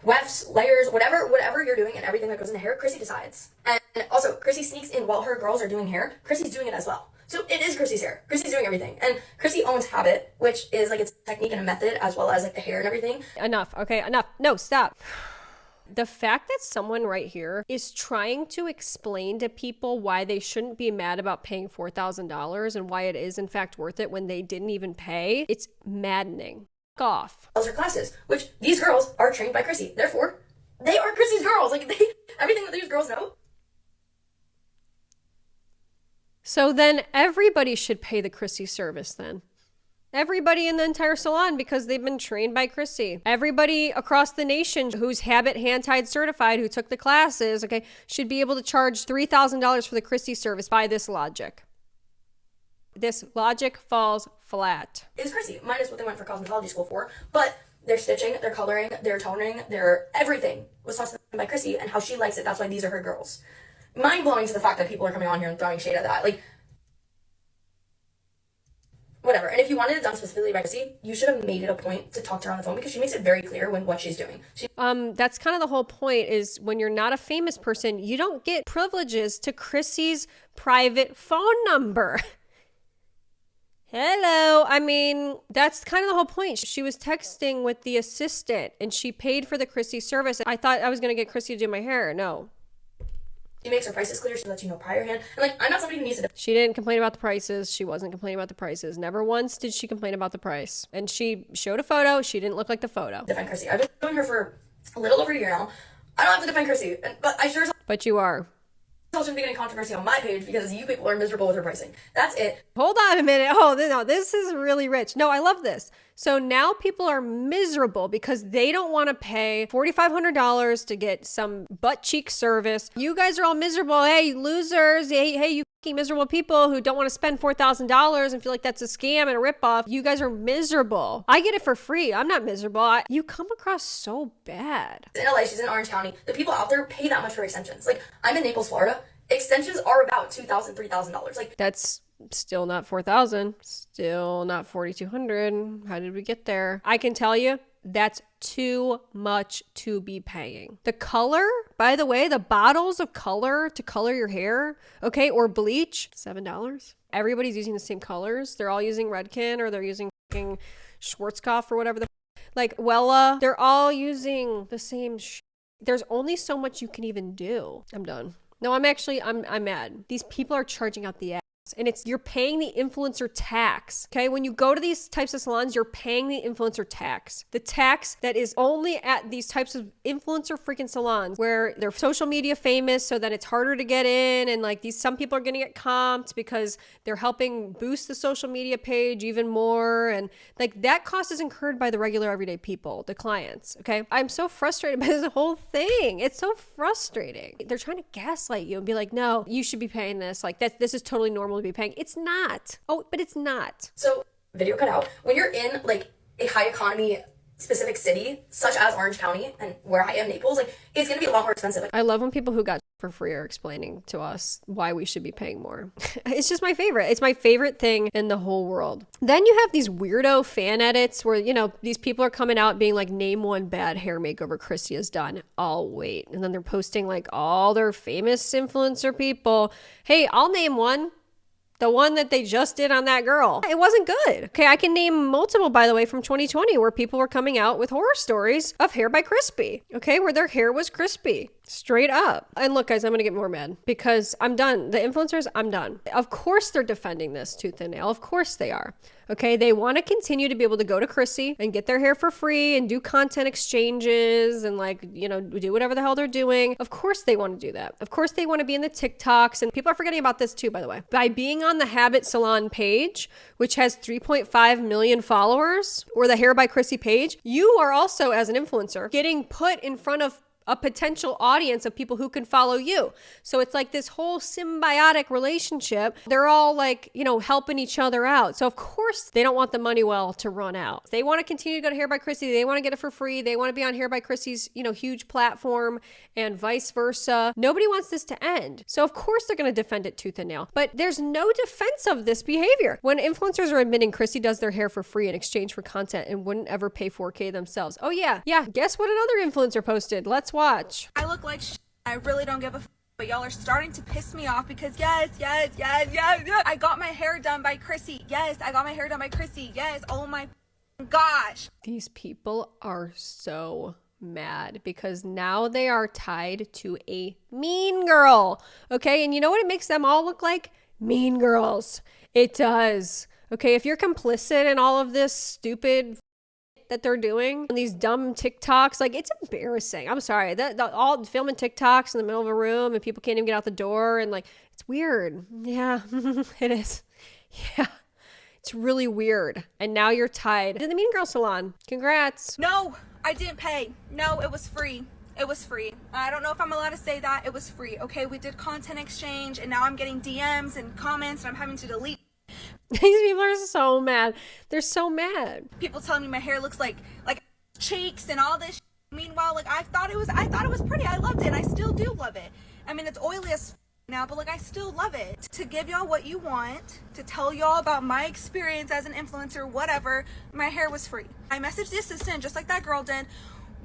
wefts, layers, whatever you're doing and everything that goes into hair, Chrissy decides. And also, Chrissy sneaks in while her girls are doing hair. Chrissy's doing it as well. So it is Chrissy's hair. Chrissy's doing everything. And Chrissy owns Habit, which is like its technique and a method as well as like the hair and everything. Enough. Okay, enough. No, stop. The fact that someone right here is trying to explain to people why they shouldn't be mad about paying $4,000 and why it is in fact worth it when they didn't even pay, it's maddening. Fuck off. Those are classes, which these girls are trained by Chrissy. Therefore, they are Chrissy's girls. Like everything that these girls know. So then everybody should pay the Chrissy service then. Everybody in the entire salon because they've been trained by Chrissy. Everybody across the nation who's Habit hand-tied certified, who took the classes, okay, should be able to charge $3,000 for the Chrissy service by this logic. This logic falls flat. It's Chrissy, minus what they went for cosmetology school for, but their stitching, their coloring, their toning, their everything was taught to them by Chrissy and how she likes it. That's why these are her girls. Mind-blowing to the fact that people are coming on here and throwing shade at that. Like, whatever. And if you wanted it done specifically by Chrissy, you should have made it a point to talk to her on the phone because she makes it very clear when what she's doing. That's kind of the whole point is when you're not a famous person, you don't get privileges to Chrissy's private phone number. Hello. I mean, that's kind of the whole point. She was texting with the assistant and she paid for the Chrissy service. I thought I was going to get Chrissy to do my hair. No. She makes her prices clear. She lets you know prior hand. And like, I'm not somebody who needs to. She didn't complain about the prices. She wasn't complaining about the prices. Never once did she complain about the price. And she showed a photo. She didn't look like the photo. Defend Chrissy. I've been doing her for a little over a year now. I don't have to defend Chrissy, but I sure But you are. shouldn't be getting controversy on my page because you people are miserable with her pricing. That's it. Hold on a minute. Oh, no, this is really rich. No, I love this. So now people are miserable because they don't want to pay $4,500 to get some butt cheek service. You guys are all miserable. Hey, losers. Hey, you fucking miserable people who don't want to spend $4,000 and feel like that's a scam and a ripoff. You guys are miserable. I get it for free. I'm not miserable. You come across so bad. In LA, she's in Orange County. The people out there pay that much for extensions. Like, I'm in Naples, Florida. Extensions are about $2,000, $3,000. Like, that's still not 4,000, still not 4,200. How did we get there? I can tell you that's too much to be paying. The color, by the way, the bottles of color to color your hair, okay, or bleach, $7. Everybody's using the same colors. They're all using Redken or they're using fucking Schwarzkopf or whatever like Wella. They're all using the same There's only so much you can even do. I'm done. No, I'm mad. These people are charging out the ass. And you're paying the influencer tax. Okay. When you go to these types of salons, you're paying the influencer tax. The tax that is only at these types of influencer freaking salons where they're social media famous so that it's harder to get in. And like some people are going to get comped because they're helping boost the social media page even more. And like that cost is incurred by the regular everyday people, the clients. Okay. I'm so frustrated by this whole thing. It's so frustrating. They're trying to gaslight you and be like, no, you should be paying this. Like this is totally normal to be paying. It's not. Oh, but it's not. So video cut out. When you're in like a high economy specific city, such as Orange County and where I am, Naples, like it's going to be a lot more expensive. I love when people who got for free are explaining to us why we should be paying more. It's just my favorite. It's my favorite thing in the whole world. Then you have these weirdo fan edits where, these people are coming out being like, name one bad hair makeover Chrissy has done. I'll wait. And then they're posting like all their famous influencer people. Hey, I'll name one. The one that they just did on that girl. It wasn't good. Okay, I can name multiple, by the way, from 2020 where people were coming out with horror stories of hair by Crispy. Okay, where their hair was crispy. Straight up. And look, guys, I'm going to get more mad because I'm done. The influencers, I'm done. Of course they're defending this tooth and nail. Of course they are. Okay, they want to continue to be able to go to Chrissy and get their hair for free and do content exchanges and do whatever the hell they're doing. Of course they want to do that. Of course they want to be in the TikToks. And people are forgetting about this too, by the way. By being on the Habit Salon page, which has 3.5 million followers, or the Hair by Chrissy page, you are also, as an influencer, getting put in front of a potential audience of people who can follow you. So it's like this whole symbiotic relationship. They're all like, helping each other out. So of course they don't want the money well to run out. They want to continue to go to Hair by Chrissy. They want to get it for free. They want to be on Hair by Chrissy's, huge platform and vice versa. Nobody wants this to end. So of course they're going to defend it tooth and nail. But there's no defense of this behavior. When influencers are admitting Chrissy does their hair for free in exchange for content and wouldn't ever pay 4K themselves. Oh yeah. Guess what another influencer posted? Let's watch. I look like I really don't give a but y'all are starting to piss me off because yes, I got my hair done by Chrissy. Yes, I got my hair done by Chrissy. Yes, oh my gosh. These people are so mad because now they are tied to a mean girl. Okay, and you know what it makes them all look like? Mean girls. It does. Okay, if you're complicit in all of this stupid that they're doing and these dumb TikToks, like it's embarrassing. I'm sorry that all filming TikToks in the middle of a room and people can't even get out the door and like it's weird. Yeah, it is. Yeah, it's really weird. And now you're tied to the Mean Girl Salon. Congrats. No, I didn't pay. No, it was free. It was free. I don't know if I'm allowed to say that. It was free. Okay, we did content exchange and now I'm getting DMs and comments and I'm having to delete. These people are so mad. They're so mad. People telling me my hair looks like cheeks and all this. Meanwhile, I thought it was pretty. I loved it. And I still do love it. I mean, it's oily as now, but I still love it. To give y'all what you want, to tell y'all about my experience as an influencer, whatever, my hair was free. I messaged the assistant just like that girl did.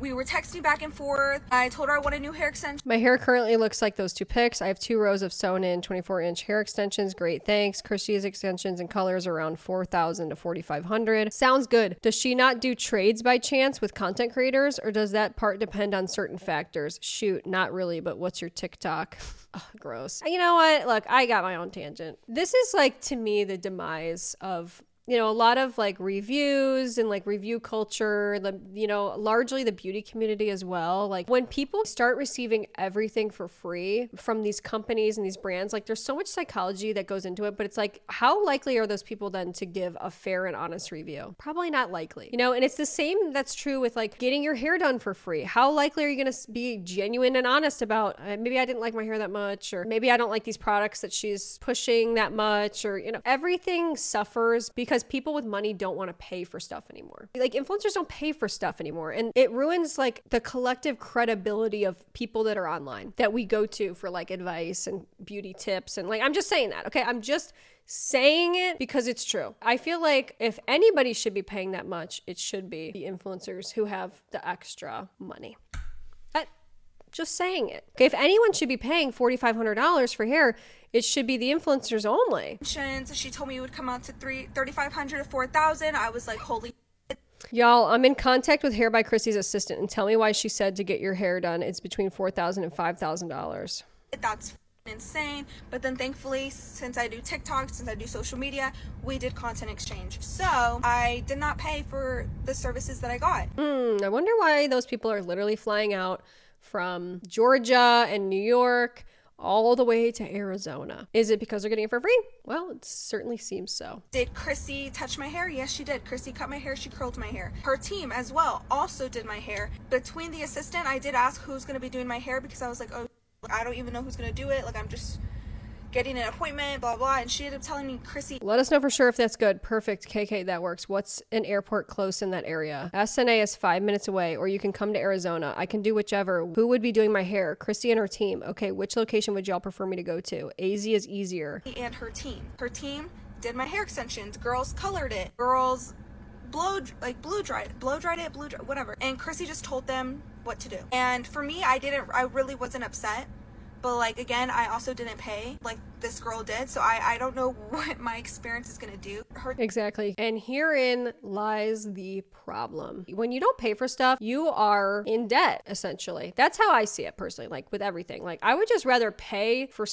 We were texting back and forth. I told her I want a new hair extension. My hair currently looks like those two pics. I have 2 rows of sewn in 24-inch hair extensions. Great, thanks. Chrissy's extensions and colors around $4,000 to $4,500. Sounds good. Does she not do trades by chance with content creators, or does that part depend on certain factors? Shoot, not really, but what's your TikTok? Oh, gross. You know what? Look, I got my own tangent. This is to me, the demise of a lot of reviews and review culture, largely the beauty community as well. When people start receiving everything for free from these companies and these brands, there's so much psychology that goes into it, but it's how likely are those people then to give a fair and honest review? Probably not likely, and it's the same that's true with getting your hair done for free. How likely are you going to be genuine and honest about, maybe I didn't like my hair that much, or maybe I don't like these products that she's pushing that much, or, everything suffers because people with money don't want to pay for stuff anymore. Influencers don't pay for stuff anymore. And it ruins the collective credibility of people that are online that we go to for advice and beauty tips. And I'm just saying that, okay? I'm just saying it because it's true. I feel if anybody should be paying that much, it should be the influencers who have the extra money. Just saying it. Okay, if anyone should be paying $4,500 for hair, it should be the influencers only. She told me it would come out to $3,500 to $4,000. I was like, holy. Y'all, I'm in contact with Hair by Chrissy's assistant, and tell me why she said to get your hair done, it's between $4,000 and $5,000. That's insane. But then thankfully, since I do TikTok, since I do social media, we did content exchange. So I did not pay for the services that I got. I wonder why those people are literally flying out from Georgia and New York all the way to Arizona. Is it because they're getting it for free? Well, it certainly seems so. Did Chrissy touch my hair? Yes, she did. Chrissy cut my hair. She curled my hair. Her team as well also did my hair. Between the assistant, I did ask who's going to be doing my hair because I was like, oh, I don't even know who's going to do it. Like, I'm just getting an appointment, blah, blah. And she ended up telling me, Chrissy. Let us know for sure if that's good. Perfect. KK, that works. What's an airport close in that area? SNA is 5 minutes away, or you can come to Arizona. I can do whichever. Who would be doing my hair? Chrissy and her team. Okay, which location would y'all prefer me to go to? AZ is easier. And her team. Her team did my hair extensions. Girls colored it. Girls blow dried it, whatever. And Chrissy just told them what to do. And for me, I really wasn't upset. But like, again, I also didn't pay like this girl did. So I don't know what my experience is going to do. Exactly. And herein lies the problem. When you don't pay for stuff, you are in debt, essentially. That's how I see it personally, like with everything. Like, I would just rather pay for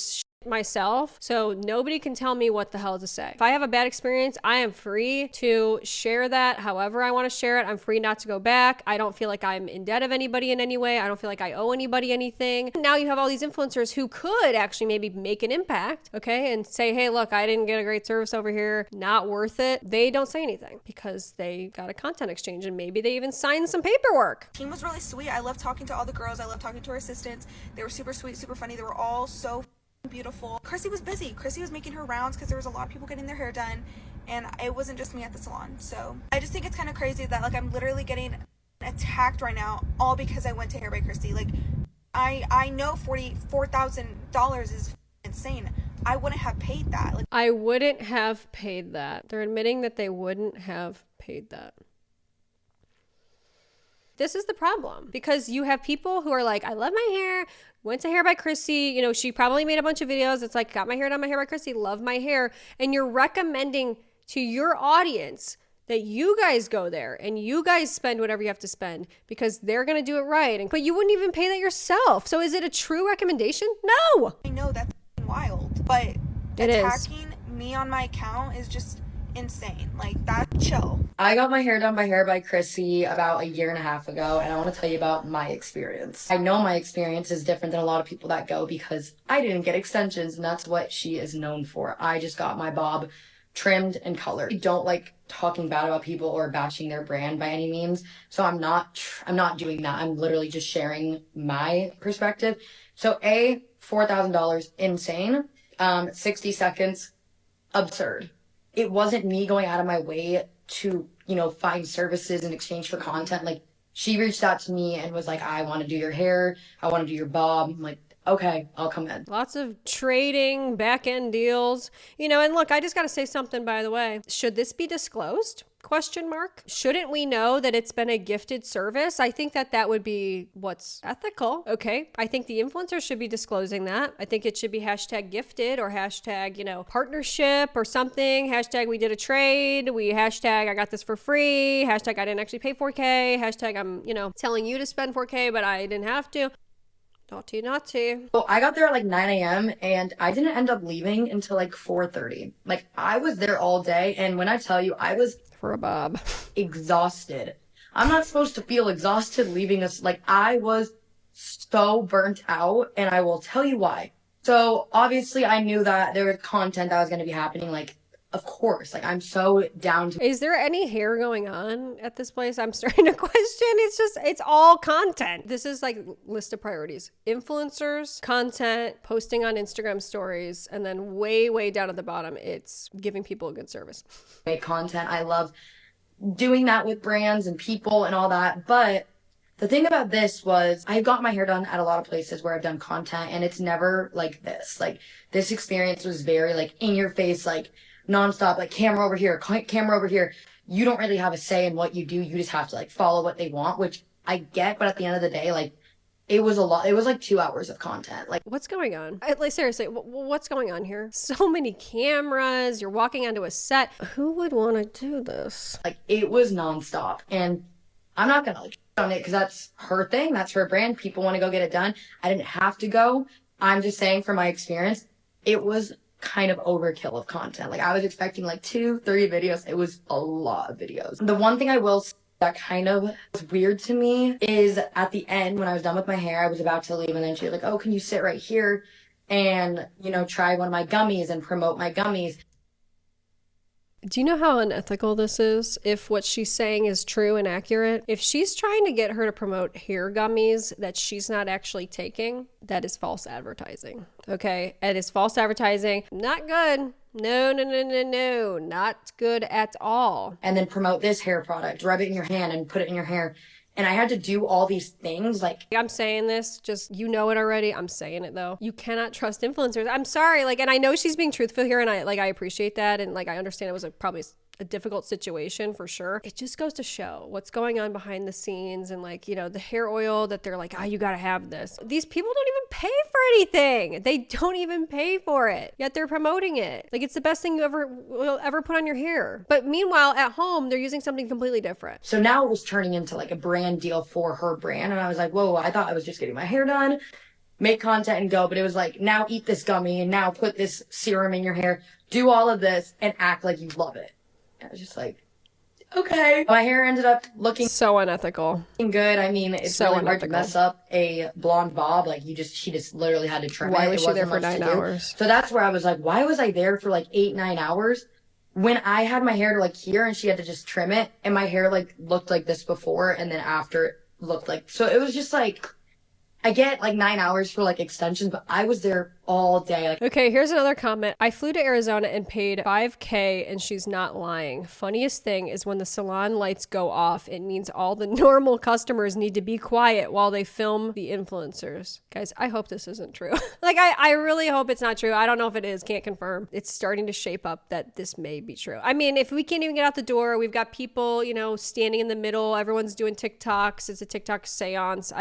myself so nobody can tell me what the hell to say. If I have a bad experience, I am free to share that however I want to share it. I'm free not to go back. I don't feel like I'm in debt of anybody in any way. I don't feel like I owe anybody anything. Now you have all these influencers who could actually maybe make an impact, okay, and say, hey, look, I didn't get a great service over here, not worth it. They don't say anything because they got a content exchange and maybe they even signed some paperwork. Team was really sweet. I love talking to all the girls. I love talking to our assistants. They were super sweet, super funny. They were all so beautiful. Chrissy was busy. Chrissy was making her rounds because there was a lot of people getting their hair done, and it wasn't just me at the salon. So I just think it's kind of crazy that like I'm literally getting attacked right now all because I went to Hair by Chrissy. Like I know $44,000 is insane. I wouldn't have paid that. Like, I wouldn't have paid that. They're admitting that they wouldn't have paid that. This is the problem because you have people who are like, I love my hair, went to Hair by Chrissy, you know, she probably made a bunch of videos. It's like, got my hair done by Hair by Chrissy, love my hair. And you're recommending to your audience that you guys go there and you guys spend whatever you have to spend because they're going to do it right. But you wouldn't even pay that yourself. So is it a true recommendation? No. I know that's wild, but attacking me on my account is just insane. Like, that's chill. I got my hair done by Hair by Chrissy about a year and a half ago, and I want to tell you about my experience. I know my experience is different than a lot of people that go because I didn't get extensions, and that's what she is known for. I just got my bob trimmed and colored. I don't like talking bad about people or bashing their brand by any means, so I'm not doing that. I'm literally just sharing my perspective. So $4,000, insane. 60 seconds, absurd. It wasn't me going out of my way to, find services in exchange for content. Like, she reached out to me and was like, I want to do your hair. I want to do your bob. I'm like, okay, I'll come in. Lots of trading, back-end deals. And look, I just got to say something, by the way. Should this be disclosed? ? Shouldn't we know that it's been a gifted service? I think that would be what's ethical. Okay. I think the influencer should be disclosing that. I think it should be hashtag gifted or hashtag, partnership or something. Hashtag we did a trade. Hashtag I got this for free. Hashtag I didn't actually pay $4K. Hashtag I'm, telling you to spend $4K, but I didn't have to. Naughty. So I got there at like 9 a.m. and I didn't end up leaving until like 4:30. Like, I was there all day, and when I tell you, I was for a bob exhausted. I'm not supposed to feel exhausted leaving us. Like, I was so burnt out, and I will tell you why. So obviously I knew that there was content that was going to be happening. Like, of course, like, I'm so down to. Is there any hair going on at this place? I'm starting to question. It's all content. This is like list of priorities. Influencers, content, posting on Instagram stories, and then way, way down at the bottom, it's giving people a good service. Make content. I love doing that with brands and people and all that. But the thing about this was I got my hair done at a lot of places where I've done content, and it's never like this. Like, this experience was very like in your face, like nonstop, like camera over here, camera over here. You don't really have a say in what you do. You just have to like follow what they want, which I get. But at the end of the day, like, it was a lot. It was like 2 hours of content. Like, what's going on? Like, seriously, what's going on here? So many cameras. You're walking onto a set. Who would want to do this? Like, it was nonstop. And I'm not going to like on it because that's her thing. That's her brand. People want to go get it done. I didn't have to go. I'm just saying from my experience, it was kind of overkill of content. Like I was expecting like 2-3 videos. It was a lot of videos. The one thing I will say that kind of was weird to me is at the end when I was done with my hair, I was about to leave and then she was like, oh, can you sit right here and, you know, try one of my gummies and promote my gummies. Do you know how unethical this is? If what she's saying is true and accurate, if she's trying to get her to promote hair gummies that she's not actually taking, that is false advertising. Okay, it is false advertising. Not good. No, not good at all. And then promote this hair product, rub it in your hand and put it in your hair. And I had to do all these things like... I'm saying this, just, you know it already. I'm saying it though. You cannot trust influencers. I'm sorry. Like, and I know she's being truthful here and I appreciate that. And like, I understand it was probably a difficult situation for sure. It just goes to show what's going on behind the scenes and like, you know, the hair oil that they're like, you gotta have this. These people don't even pay for anything. They don't even pay for it, yet they're promoting it. Like it's the best thing you will ever put on your hair. But meanwhile, at home, they're using something completely different. So now it was turning into like a brand deal for her brand. And I was like, whoa, I thought I was just getting my hair done, make content and go. But it was like, now eat this gummy and now put this serum in your hair, do all of this and act like you love it. I was just like, okay. My hair ended up looking so unethical. Good. I mean, it's so really hard to mess up a blonde bob. Like she just literally had to trim it. Why was she there for 9 hours? So that's where I was like, why was I there for like 8-9 hours when I had my hair to like here and she had to just trim it and my hair like looked like this before and then after it looked like, so it was just like, I get like 9 hours for like extensions, but I was there all day. Like, okay, here's another comment. I flew to Arizona and paid $5,000 and she's not lying. Funniest thing is when the salon lights go off, it means all the normal customers need to be quiet while they film the influencers. Guys, I hope this isn't true. Like, I really hope it's not true. I don't know if it is, can't confirm. It's starting to shape up that this may be true. I mean, if we can't even get out the door, we've got people, you know, standing in the middle. Everyone's doing TikToks. It's a TikTok seance.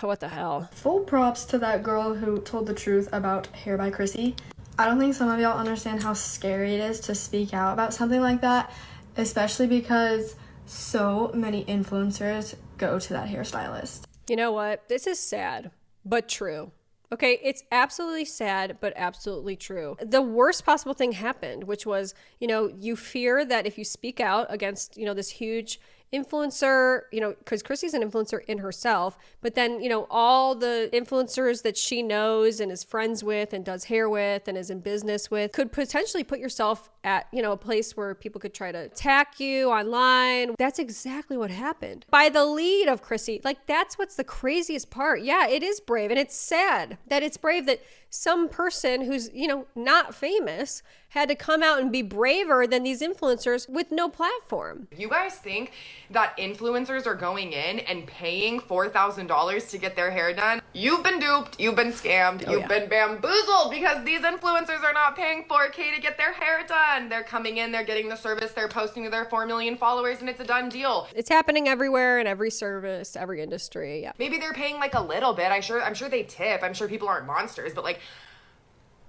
What the hell? Full props to that girl who told the truth about Hair by Chrissy. I don't think some of y'all understand how scary it is to speak out about something like that, especially because so many influencers go to that hairstylist. You know what? This is sad, but true. Okay, it's absolutely sad, but absolutely true. The worst possible thing happened, which was, you know, you fear that if you speak out against, you know, this huge influencer, you know, because Chrissy's an influencer in herself, but then, you know, all the influencers that she knows and is friends with and does hair with and is in business with could potentially put yourself at, you know, a place where people could try to attack you online. That's exactly what happened by the lead of Chrissy. Like, that's what's the craziest part. Yeah, it is brave, and it's sad that it's brave that some person who's, you know, not famous had to come out and be braver than these influencers with no platform. You guys think that influencers are going in and paying $4,000 to get their hair done? You've been duped, you've been scammed, you've been bamboozled, because these influencers are not paying $4K to get their hair done. They're coming in, they're getting the service, they're posting to their 4 million followers, and it's a done deal. It's happening everywhere in every service, every industry. Yeah. Maybe they're paying like a little bit. I'm sure they tip. I'm sure people aren't monsters, but like,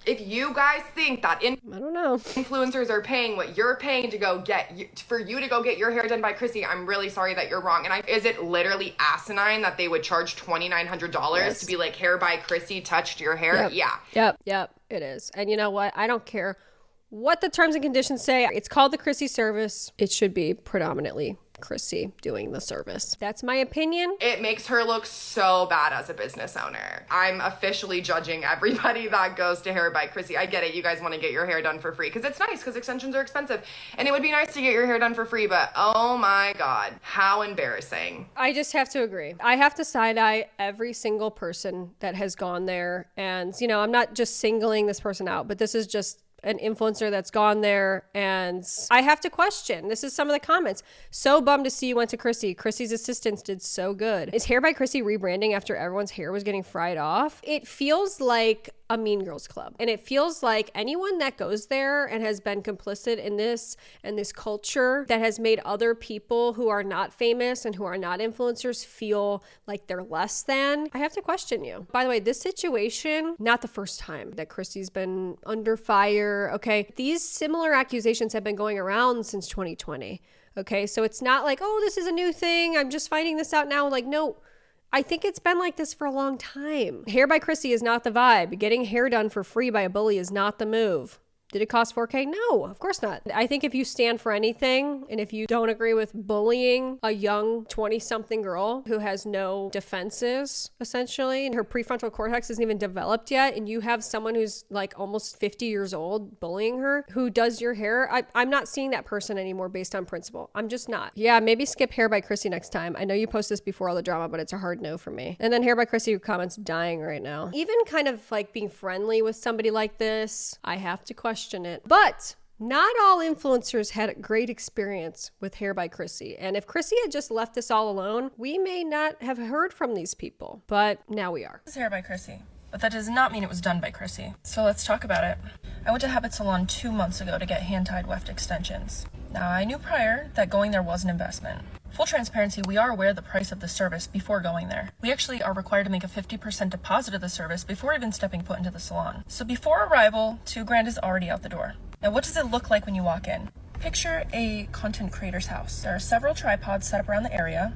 if you guys think that I don't know, influencers are paying what you're paying to go get for you to go get your hair done by Chrissy, I'm really sorry that you're wrong. And is it literally asinine that they would charge $2,900 to be like, hair by Chrissy touched your hair? Yep. Yeah. Yep. It is. And you know what? I don't care what the terms and conditions say. It's called the Chrissy service. It should be predominantly Chrissy doing the service. That's my opinion. It makes her look so bad as a business owner. I'm officially judging everybody that goes to Hair by Chrissy. I get it. You guys want to get your hair done for free because it's nice, because extensions are expensive. And it would be nice to get your hair done for free, but oh my God, how embarrassing. I just have to agree. I have to side-eye every single person that has gone there. And, you know, I'm not just singling this person out, but this is just an influencer that's gone there, and I have to question. This is some of the comments. So bummed to see you went to Chrissy. Chrissy's assistants did so good. Is Hair by Chrissy rebranding after everyone's hair was getting fried off? It feels like a Mean Girls Club. And it feels like anyone that goes there and has been complicit in this and this culture that has made other people who are not famous and who are not influencers feel like they're less than. I have to question you. By the way, this situation, not the first time that Chrissy's been under fire, okay? These similar accusations have been going around since 2020, okay? So it's not like, oh, this is a new thing, I'm just finding this out now. Like, no, I think it's been like this for a long time. Hair by Chrissy is not the vibe. Getting hair done for free by a bully is not the move. Did it cost $4K? No, of course not. I think if you stand for anything and if you don't agree with bullying a young 20-something girl who has no defenses, essentially, and her prefrontal cortex isn't even developed yet, and you have someone who's like almost 50 years old bullying her, who does your hair, I'm not seeing that person anymore based on principle. I'm just not. Yeah, maybe skip Hair by Chrissy next time. I know you post this before all the drama, but it's a hard no for me. And then Hair by Chrissy comments dying right now. Even kind of like being friendly with somebody like this, I have to question it. But not all influencers had a great experience with Hair by Chrissy. And if Chrissy had just left us all alone, we may not have heard from these people. But now we are. This is Hair by Chrissy, but that does not mean it was done by Chrissy. So let's talk about it. I went to Habit Salon 2 months ago to get hand-tied weft extensions. Now, I knew prior that going there was an investment. Full transparency, we are aware of the price of the service before going there. We actually are required to make a 50% deposit of the service before even stepping foot into the salon. So before arrival, $2,000 is already out the door. Now, what does it look like when you walk in? Picture a content creator's house. There are several tripods set up around the area,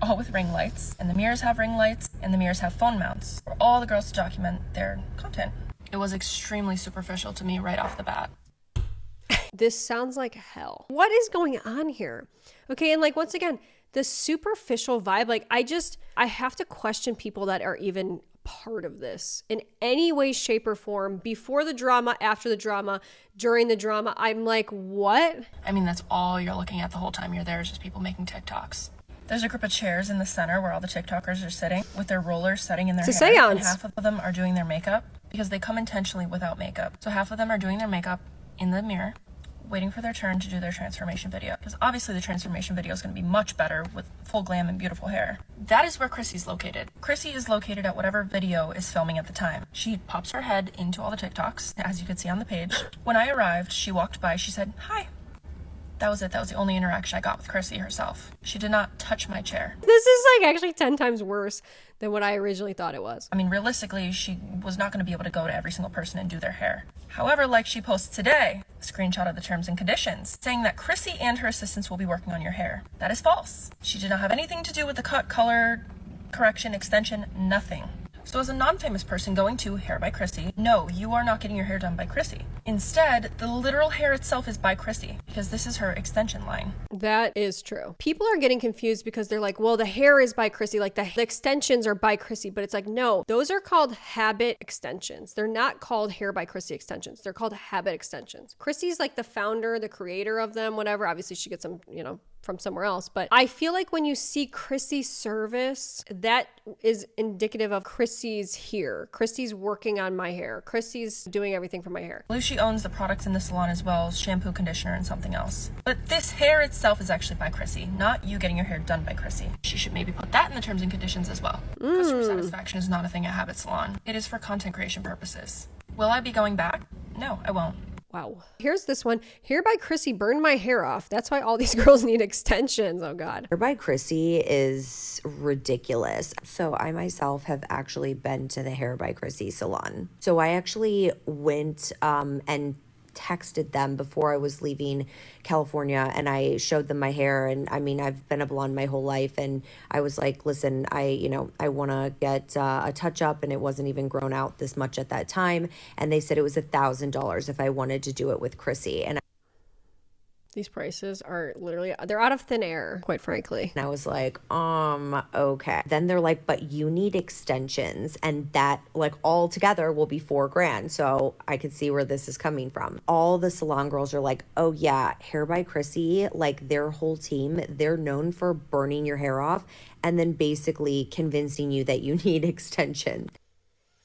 all with ring lights, and the mirrors have ring lights, and the mirrors have phone mounts for all the girls to document their content. It was extremely superficial to me right off the bat. This sounds like hell. What is going on here? Okay, and like once again, the superficial vibe, like I have to question people that are even part of this in any way, shape, or form, before the drama, after the drama, during the drama. I'm like, what? I mean, that's all you're looking at the whole time you're there is just people making TikToks. There's a group of chairs in the center where all the TikTokers are sitting with their rollers setting in their It's a hair. seance. And half of them are doing their makeup because they come intentionally without makeup. So half of them are doing their makeup in the mirror, waiting for their turn to do their transformation video. Because obviously the transformation video is going to be much better with full glam and beautiful hair. That is where Chrissy's located. Chrissy is located at whatever video is filming at the time. She pops her head into all the TikToks, as you can see on the page. When I arrived, she walked by, she said, "Hi." That was it. That was the only interaction I got with Chrissy herself. She did not touch my chair. This is like actually 10 times worse than what I originally thought it was. I mean, realistically, she was not going to be able to go to every single person and do their hair. However, like she posts today, a screenshot of the terms and conditions, saying that Chrissy and her assistants will be working on your hair. That is false. She did not have anything to do with the cut, color, correction, extension, nothing. So as a non-famous person going to Hair by Chrissy, no, you are not getting your hair done by Chrissy. Instead, the literal hair itself is by Chrissy because this is her extension line. That is true. People are getting confused because they're like, well, the hair is by Chrissy, like the extensions are by Chrissy, but it's like, no, those are called habit extensions. They're not called Hair by Chrissy extensions. They're called habit extensions. Chrissy's like the founder, the creator of them, whatever. Obviously she gets them, from somewhere else. But I feel like when you see Chrissy's service, that is indicative of Chrissy's here. Chrissy's working on my hair. Chrissy's doing everything for my hair. I believe she owns the products in the salon as well as shampoo, conditioner, and something else. But this hair itself is actually by Chrissy, not you getting your hair done by Chrissy. She should maybe put that in the terms and conditions as well. Customer satisfaction is not a thing at Habit Salon. It is for content creation purposes. Will I be going back? No, I won't. Wow. Here's this one. Hair by Chrissy burned my hair off. That's why all these girls need extensions. Oh, God. Hair by Chrissy is ridiculous. So I myself have actually been to the Hair by Chrissy salon. So I actually went and texted them before I was leaving California, and I showed them my hair. And I mean, I've been a blonde my whole life, and I was like, listen, I want to get a touch up, and it wasn't even grown out this much at that time. And they said it was $1,000 if I wanted to do it with Chrissy. And these prices are literally, they're out of thin air, quite frankly. I was like, okay. Then they're like, but you need extensions, and that like all together will be $4,000. So I could see where this is coming from. All the salon girls are like, oh yeah, Hair by Chrissy, like their whole team, they're known for burning your hair off and then basically convincing you that you need extension.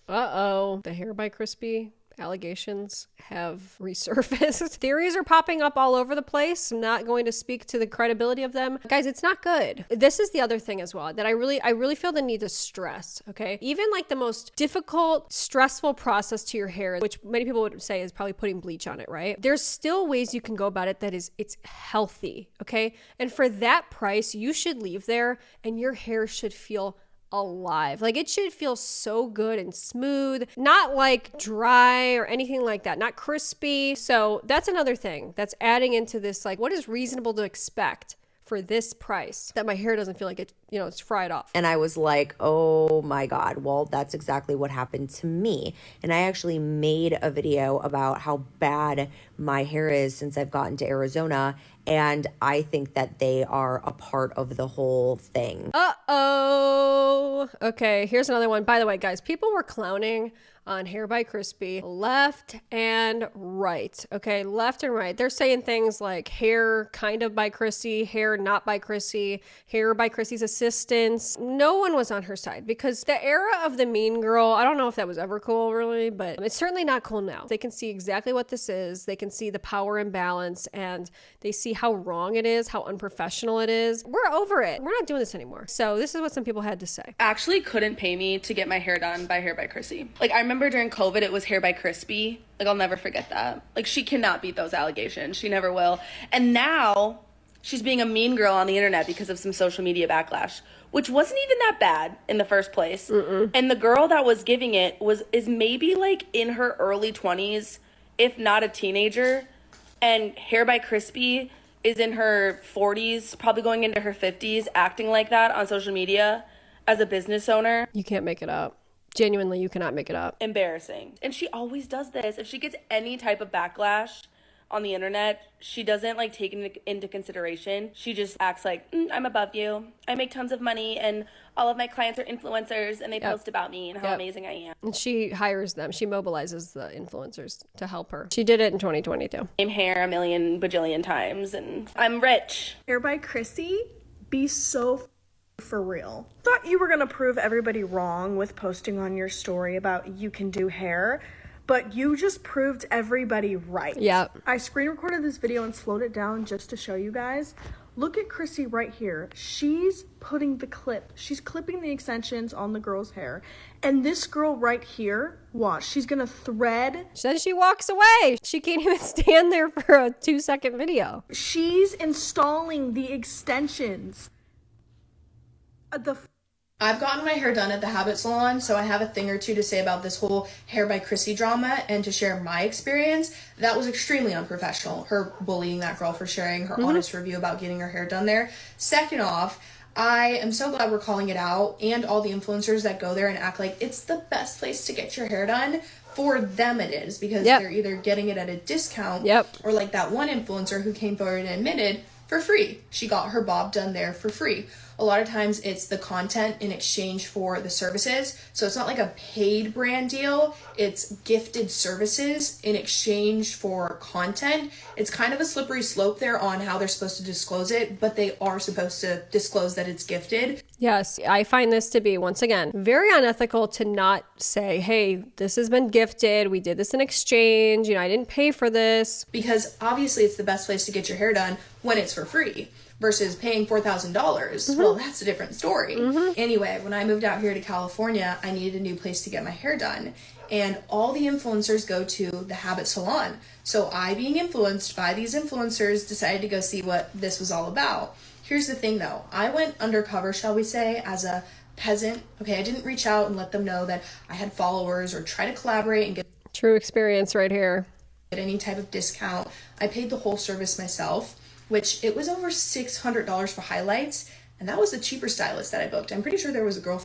Uh-oh. The Hair by Chrissy allegations have resurfaced. Theories are popping up all over the place. I'm not going to speak to the credibility of them. Guys, it's not good. This is the other thing as well that I really feel the need to stress, okay? Even like the most difficult, stressful process to your hair, which many people would say is probably putting bleach on it, right? There's still ways you can go about it that it's healthy, okay? And for that price, you should leave there and your hair should feel alive. Like it should feel so good and smooth, not like dry or anything like that, not crispy. So that's another thing that's adding into this, like what is reasonable to expect for this price that my hair doesn't feel like it, it's fried off. And I was like, oh my God, well, that's exactly what happened to me. And I actually made a video about how bad my hair is since I've gotten to Arizona. And I think that they are a part of the whole thing. Uh-oh. Okay, here's another one. By the way, guys, people were clowning on Hair by Crispy left and right. Okay, left and right. They're saying things like hair kind of by Chrissy, hair not by Chrissy, hair by Chrissy's assistants. No one was on her side because the era of the mean girl, I don't know if that was ever cool really, but it's certainly not cool now. They can see exactly what this is. They can see the power imbalance and they see how wrong it is, how unprofessional it is. We're over it. We're not doing this anymore. So this is what some people had to say. Actually couldn't pay me to get my hair done by Hair by Chrissy. Like, I remember during COVID, it was Hair by Crispy. Like, I'll never forget that. Like, she cannot beat those allegations. She never will. And now she's being a mean girl on the internet because of some social media backlash, which wasn't even that bad in the first place. And the girl that was giving it is maybe like in her early 20s, if not a teenager. And Hair by Crispy is in her 40s, probably going into her 50s, acting like that on social media as a business owner. You can't make it up. Genuinely, you cannot make it up. Embarrassing. And she always does this. If she gets any type of backlash on the internet, she doesn't like take it into consideration. She just acts like, I'm above you. I make tons of money and all of my clients are influencers and they post about me and how amazing I am. And she hires them. She mobilizes the influencers to help her. She did it in 2022. Same hair a million bajillion times and I'm rich. Hair by Chrissy, be so for real. Thought you were gonna prove everybody wrong with posting on your story about you can do hair, but you just proved everybody right. Yeah. I screen recorded this video and slowed it down just to show you guys. Look at Chrissy right here. She's putting the clip. She's clipping the extensions on the girl's hair. And this girl right here, watch, she's gonna thread. Then she walks away. She can't even stand there for a 2-second video. She's installing the extensions. I've gotten my hair done at the Habit Salon, so I have a thing or two to say about this whole Hair by Chrissy drama and to share my experience. That was extremely unprofessional, her bullying that girl for sharing her honest review about getting her hair done there. Second off, I am so glad we're calling it out, and all the influencers that go there and act like it's the best place to get your hair done. For them it is, because they're either getting it at a discount or like that one influencer who came forward and admitted for free. She got her bob done there for free. A lot of times it's the content in exchange for the services. So it's not like a paid brand deal. It's gifted services in exchange for content. It's kind of a slippery slope there on how they're supposed to disclose it, but they are supposed to disclose that it's gifted. Yes, I find this to be, once again, very unethical to not say, hey, this has been gifted. We did this in exchange. I didn't pay for this. Because obviously it's the best place to get your hair done when it's for free. Versus paying $4,000. Well, that's a different story. Anyway, when I moved out here to California, I needed a new place to get my hair done. And all the influencers go to the Habit Salon. So I, being influenced by these influencers, decided to go see what this was all about. Here's the thing though. I went undercover, shall we say, as a peasant. Okay, I didn't reach out and let them know that I had followers or try to collaborate and get true experience right here. Get any type of discount. I paid the whole service myself, which it was over $600 for highlights, and that was the cheaper stylist that I booked. I'm pretty sure there was a girl.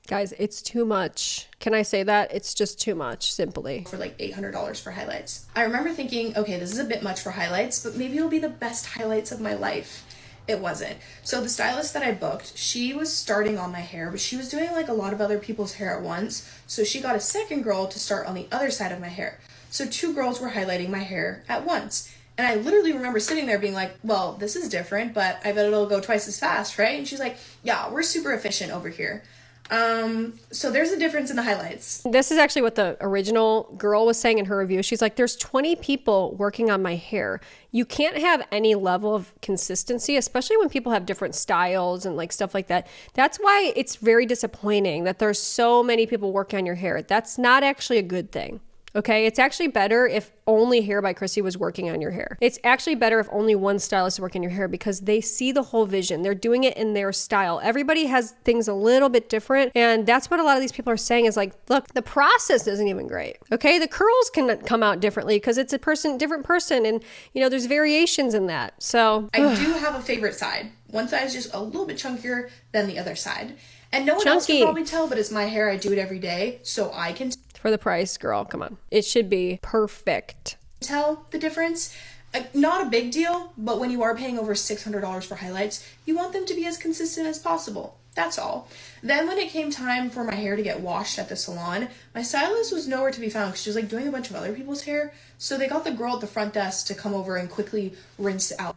Guys, it's too much. Can I say that? It's just too much, simply. For like $800 for highlights. I remember thinking, okay, this is a bit much for highlights, but maybe it'll be the best highlights of my life. It wasn't. So the stylist that I booked, she was starting on my hair, but she was doing like a lot of other people's hair at once. So she got a second girl to start on the other side of my hair. So 2 girls were highlighting my hair at once. And I literally remember sitting there being like, well, this is different, but I bet it'll go twice as fast, right? And she's like, yeah, we're super efficient over here. So there's a difference in the highlights. This is actually what the original girl was saying in her review. She's like, there's 20 people working on my hair. You can't have any level of consistency, especially when people have different styles and like stuff like that. That's why it's very disappointing that there's so many people working on your hair. That's not actually a good thing. Okay, it's actually better if only Hair by Chrissy was working on your hair. It's actually better if only one stylist is working on your hair because they see the whole vision. They're doing it in their style. Everybody has things a little bit different. And that's what a lot of these people are saying is like, look, the process isn't even great. Okay, the curls can come out differently because it's a different person. And, there's variations in that. So I do have a favorite side. One side is just a little bit chunkier than the other side. And no one else Chunky. can probably tell, but it's my hair. I do it every day, so I can For the price, girl, come on. It should be perfect. tell the difference. Not a big deal, but when you are paying over $600 for highlights, you want them to be as consistent as possible. That's all. Then when it came time for my hair to get washed at the salon, my stylist was nowhere to be found because she was like doing a bunch of other people's hair. So they got the girl at the front desk to come over and quickly rinse out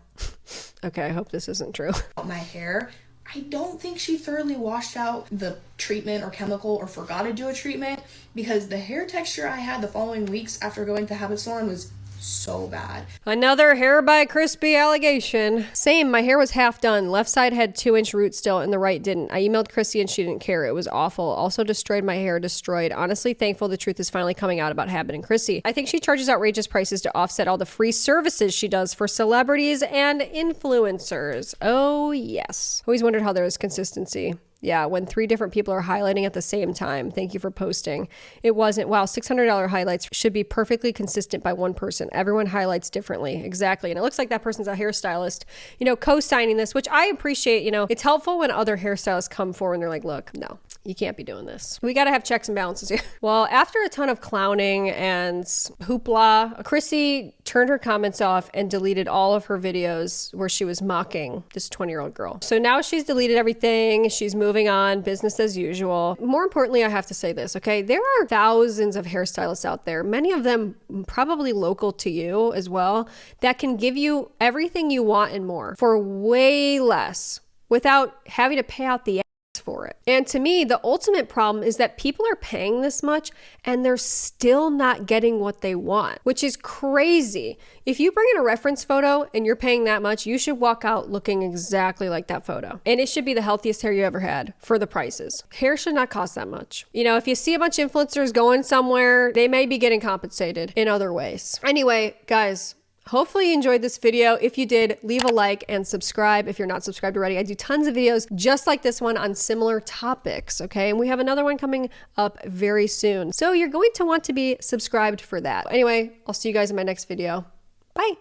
Okay, I hope this isn't true. my hair. I don't think she thoroughly washed out the treatment or chemical or forgot to do a treatment, because the hair texture I had the following weeks after going to the habit salon was so bad. Another hair by crispy allegation. Same, my hair was half done. Left side had 2-inch roots still and the right didn't. I emailed Chrissy and she didn't care. It was awful. Also destroyed my hair, destroyed. Honestly thankful the truth is finally coming out about Habit and Chrissy. I think she charges outrageous prices to offset all the free services she does for celebrities and influencers. Oh yes. Always wondered how there was consistency. Yeah, when 3 different people are highlighting at the same time. Thank you for posting. It wasn't. Wow, $600 highlights should be perfectly consistent by one person. Everyone highlights differently. Exactly. And it looks like that person's a hairstylist, co-signing this, which I appreciate. It's helpful when other hairstylists come forward and they're like, look, no, you can't be doing this. We got to have checks and balances here. Well, after a ton of clowning and hoopla, Chrissy turned her comments off and deleted all of her videos where she was mocking this 20-year-old girl. So now she's deleted everything. She's moving on, business as usual. More importantly, I have to say this, okay? There are thousands of hairstylists out there, many of them probably local to you as well, that can give you everything you want and more for way less without having to pay out the for it. And to me, the ultimate problem is that people are paying this much and they're still not getting what they want, which is crazy. If you bring in a reference photo and you're paying that much, you should walk out looking exactly like that photo. And it should be the healthiest hair you ever had for the prices. Hair should not cost that much. If you see a bunch of influencers going somewhere, they may be getting compensated in other ways. Anyway, guys, hopefully you enjoyed this video. If you did, leave a like and subscribe if you're not subscribed already. I do tons of videos just like this one on similar topics, okay? And we have another one coming up very soon. So you're going to want to be subscribed for that. Anyway, I'll see you guys in my next video. Bye.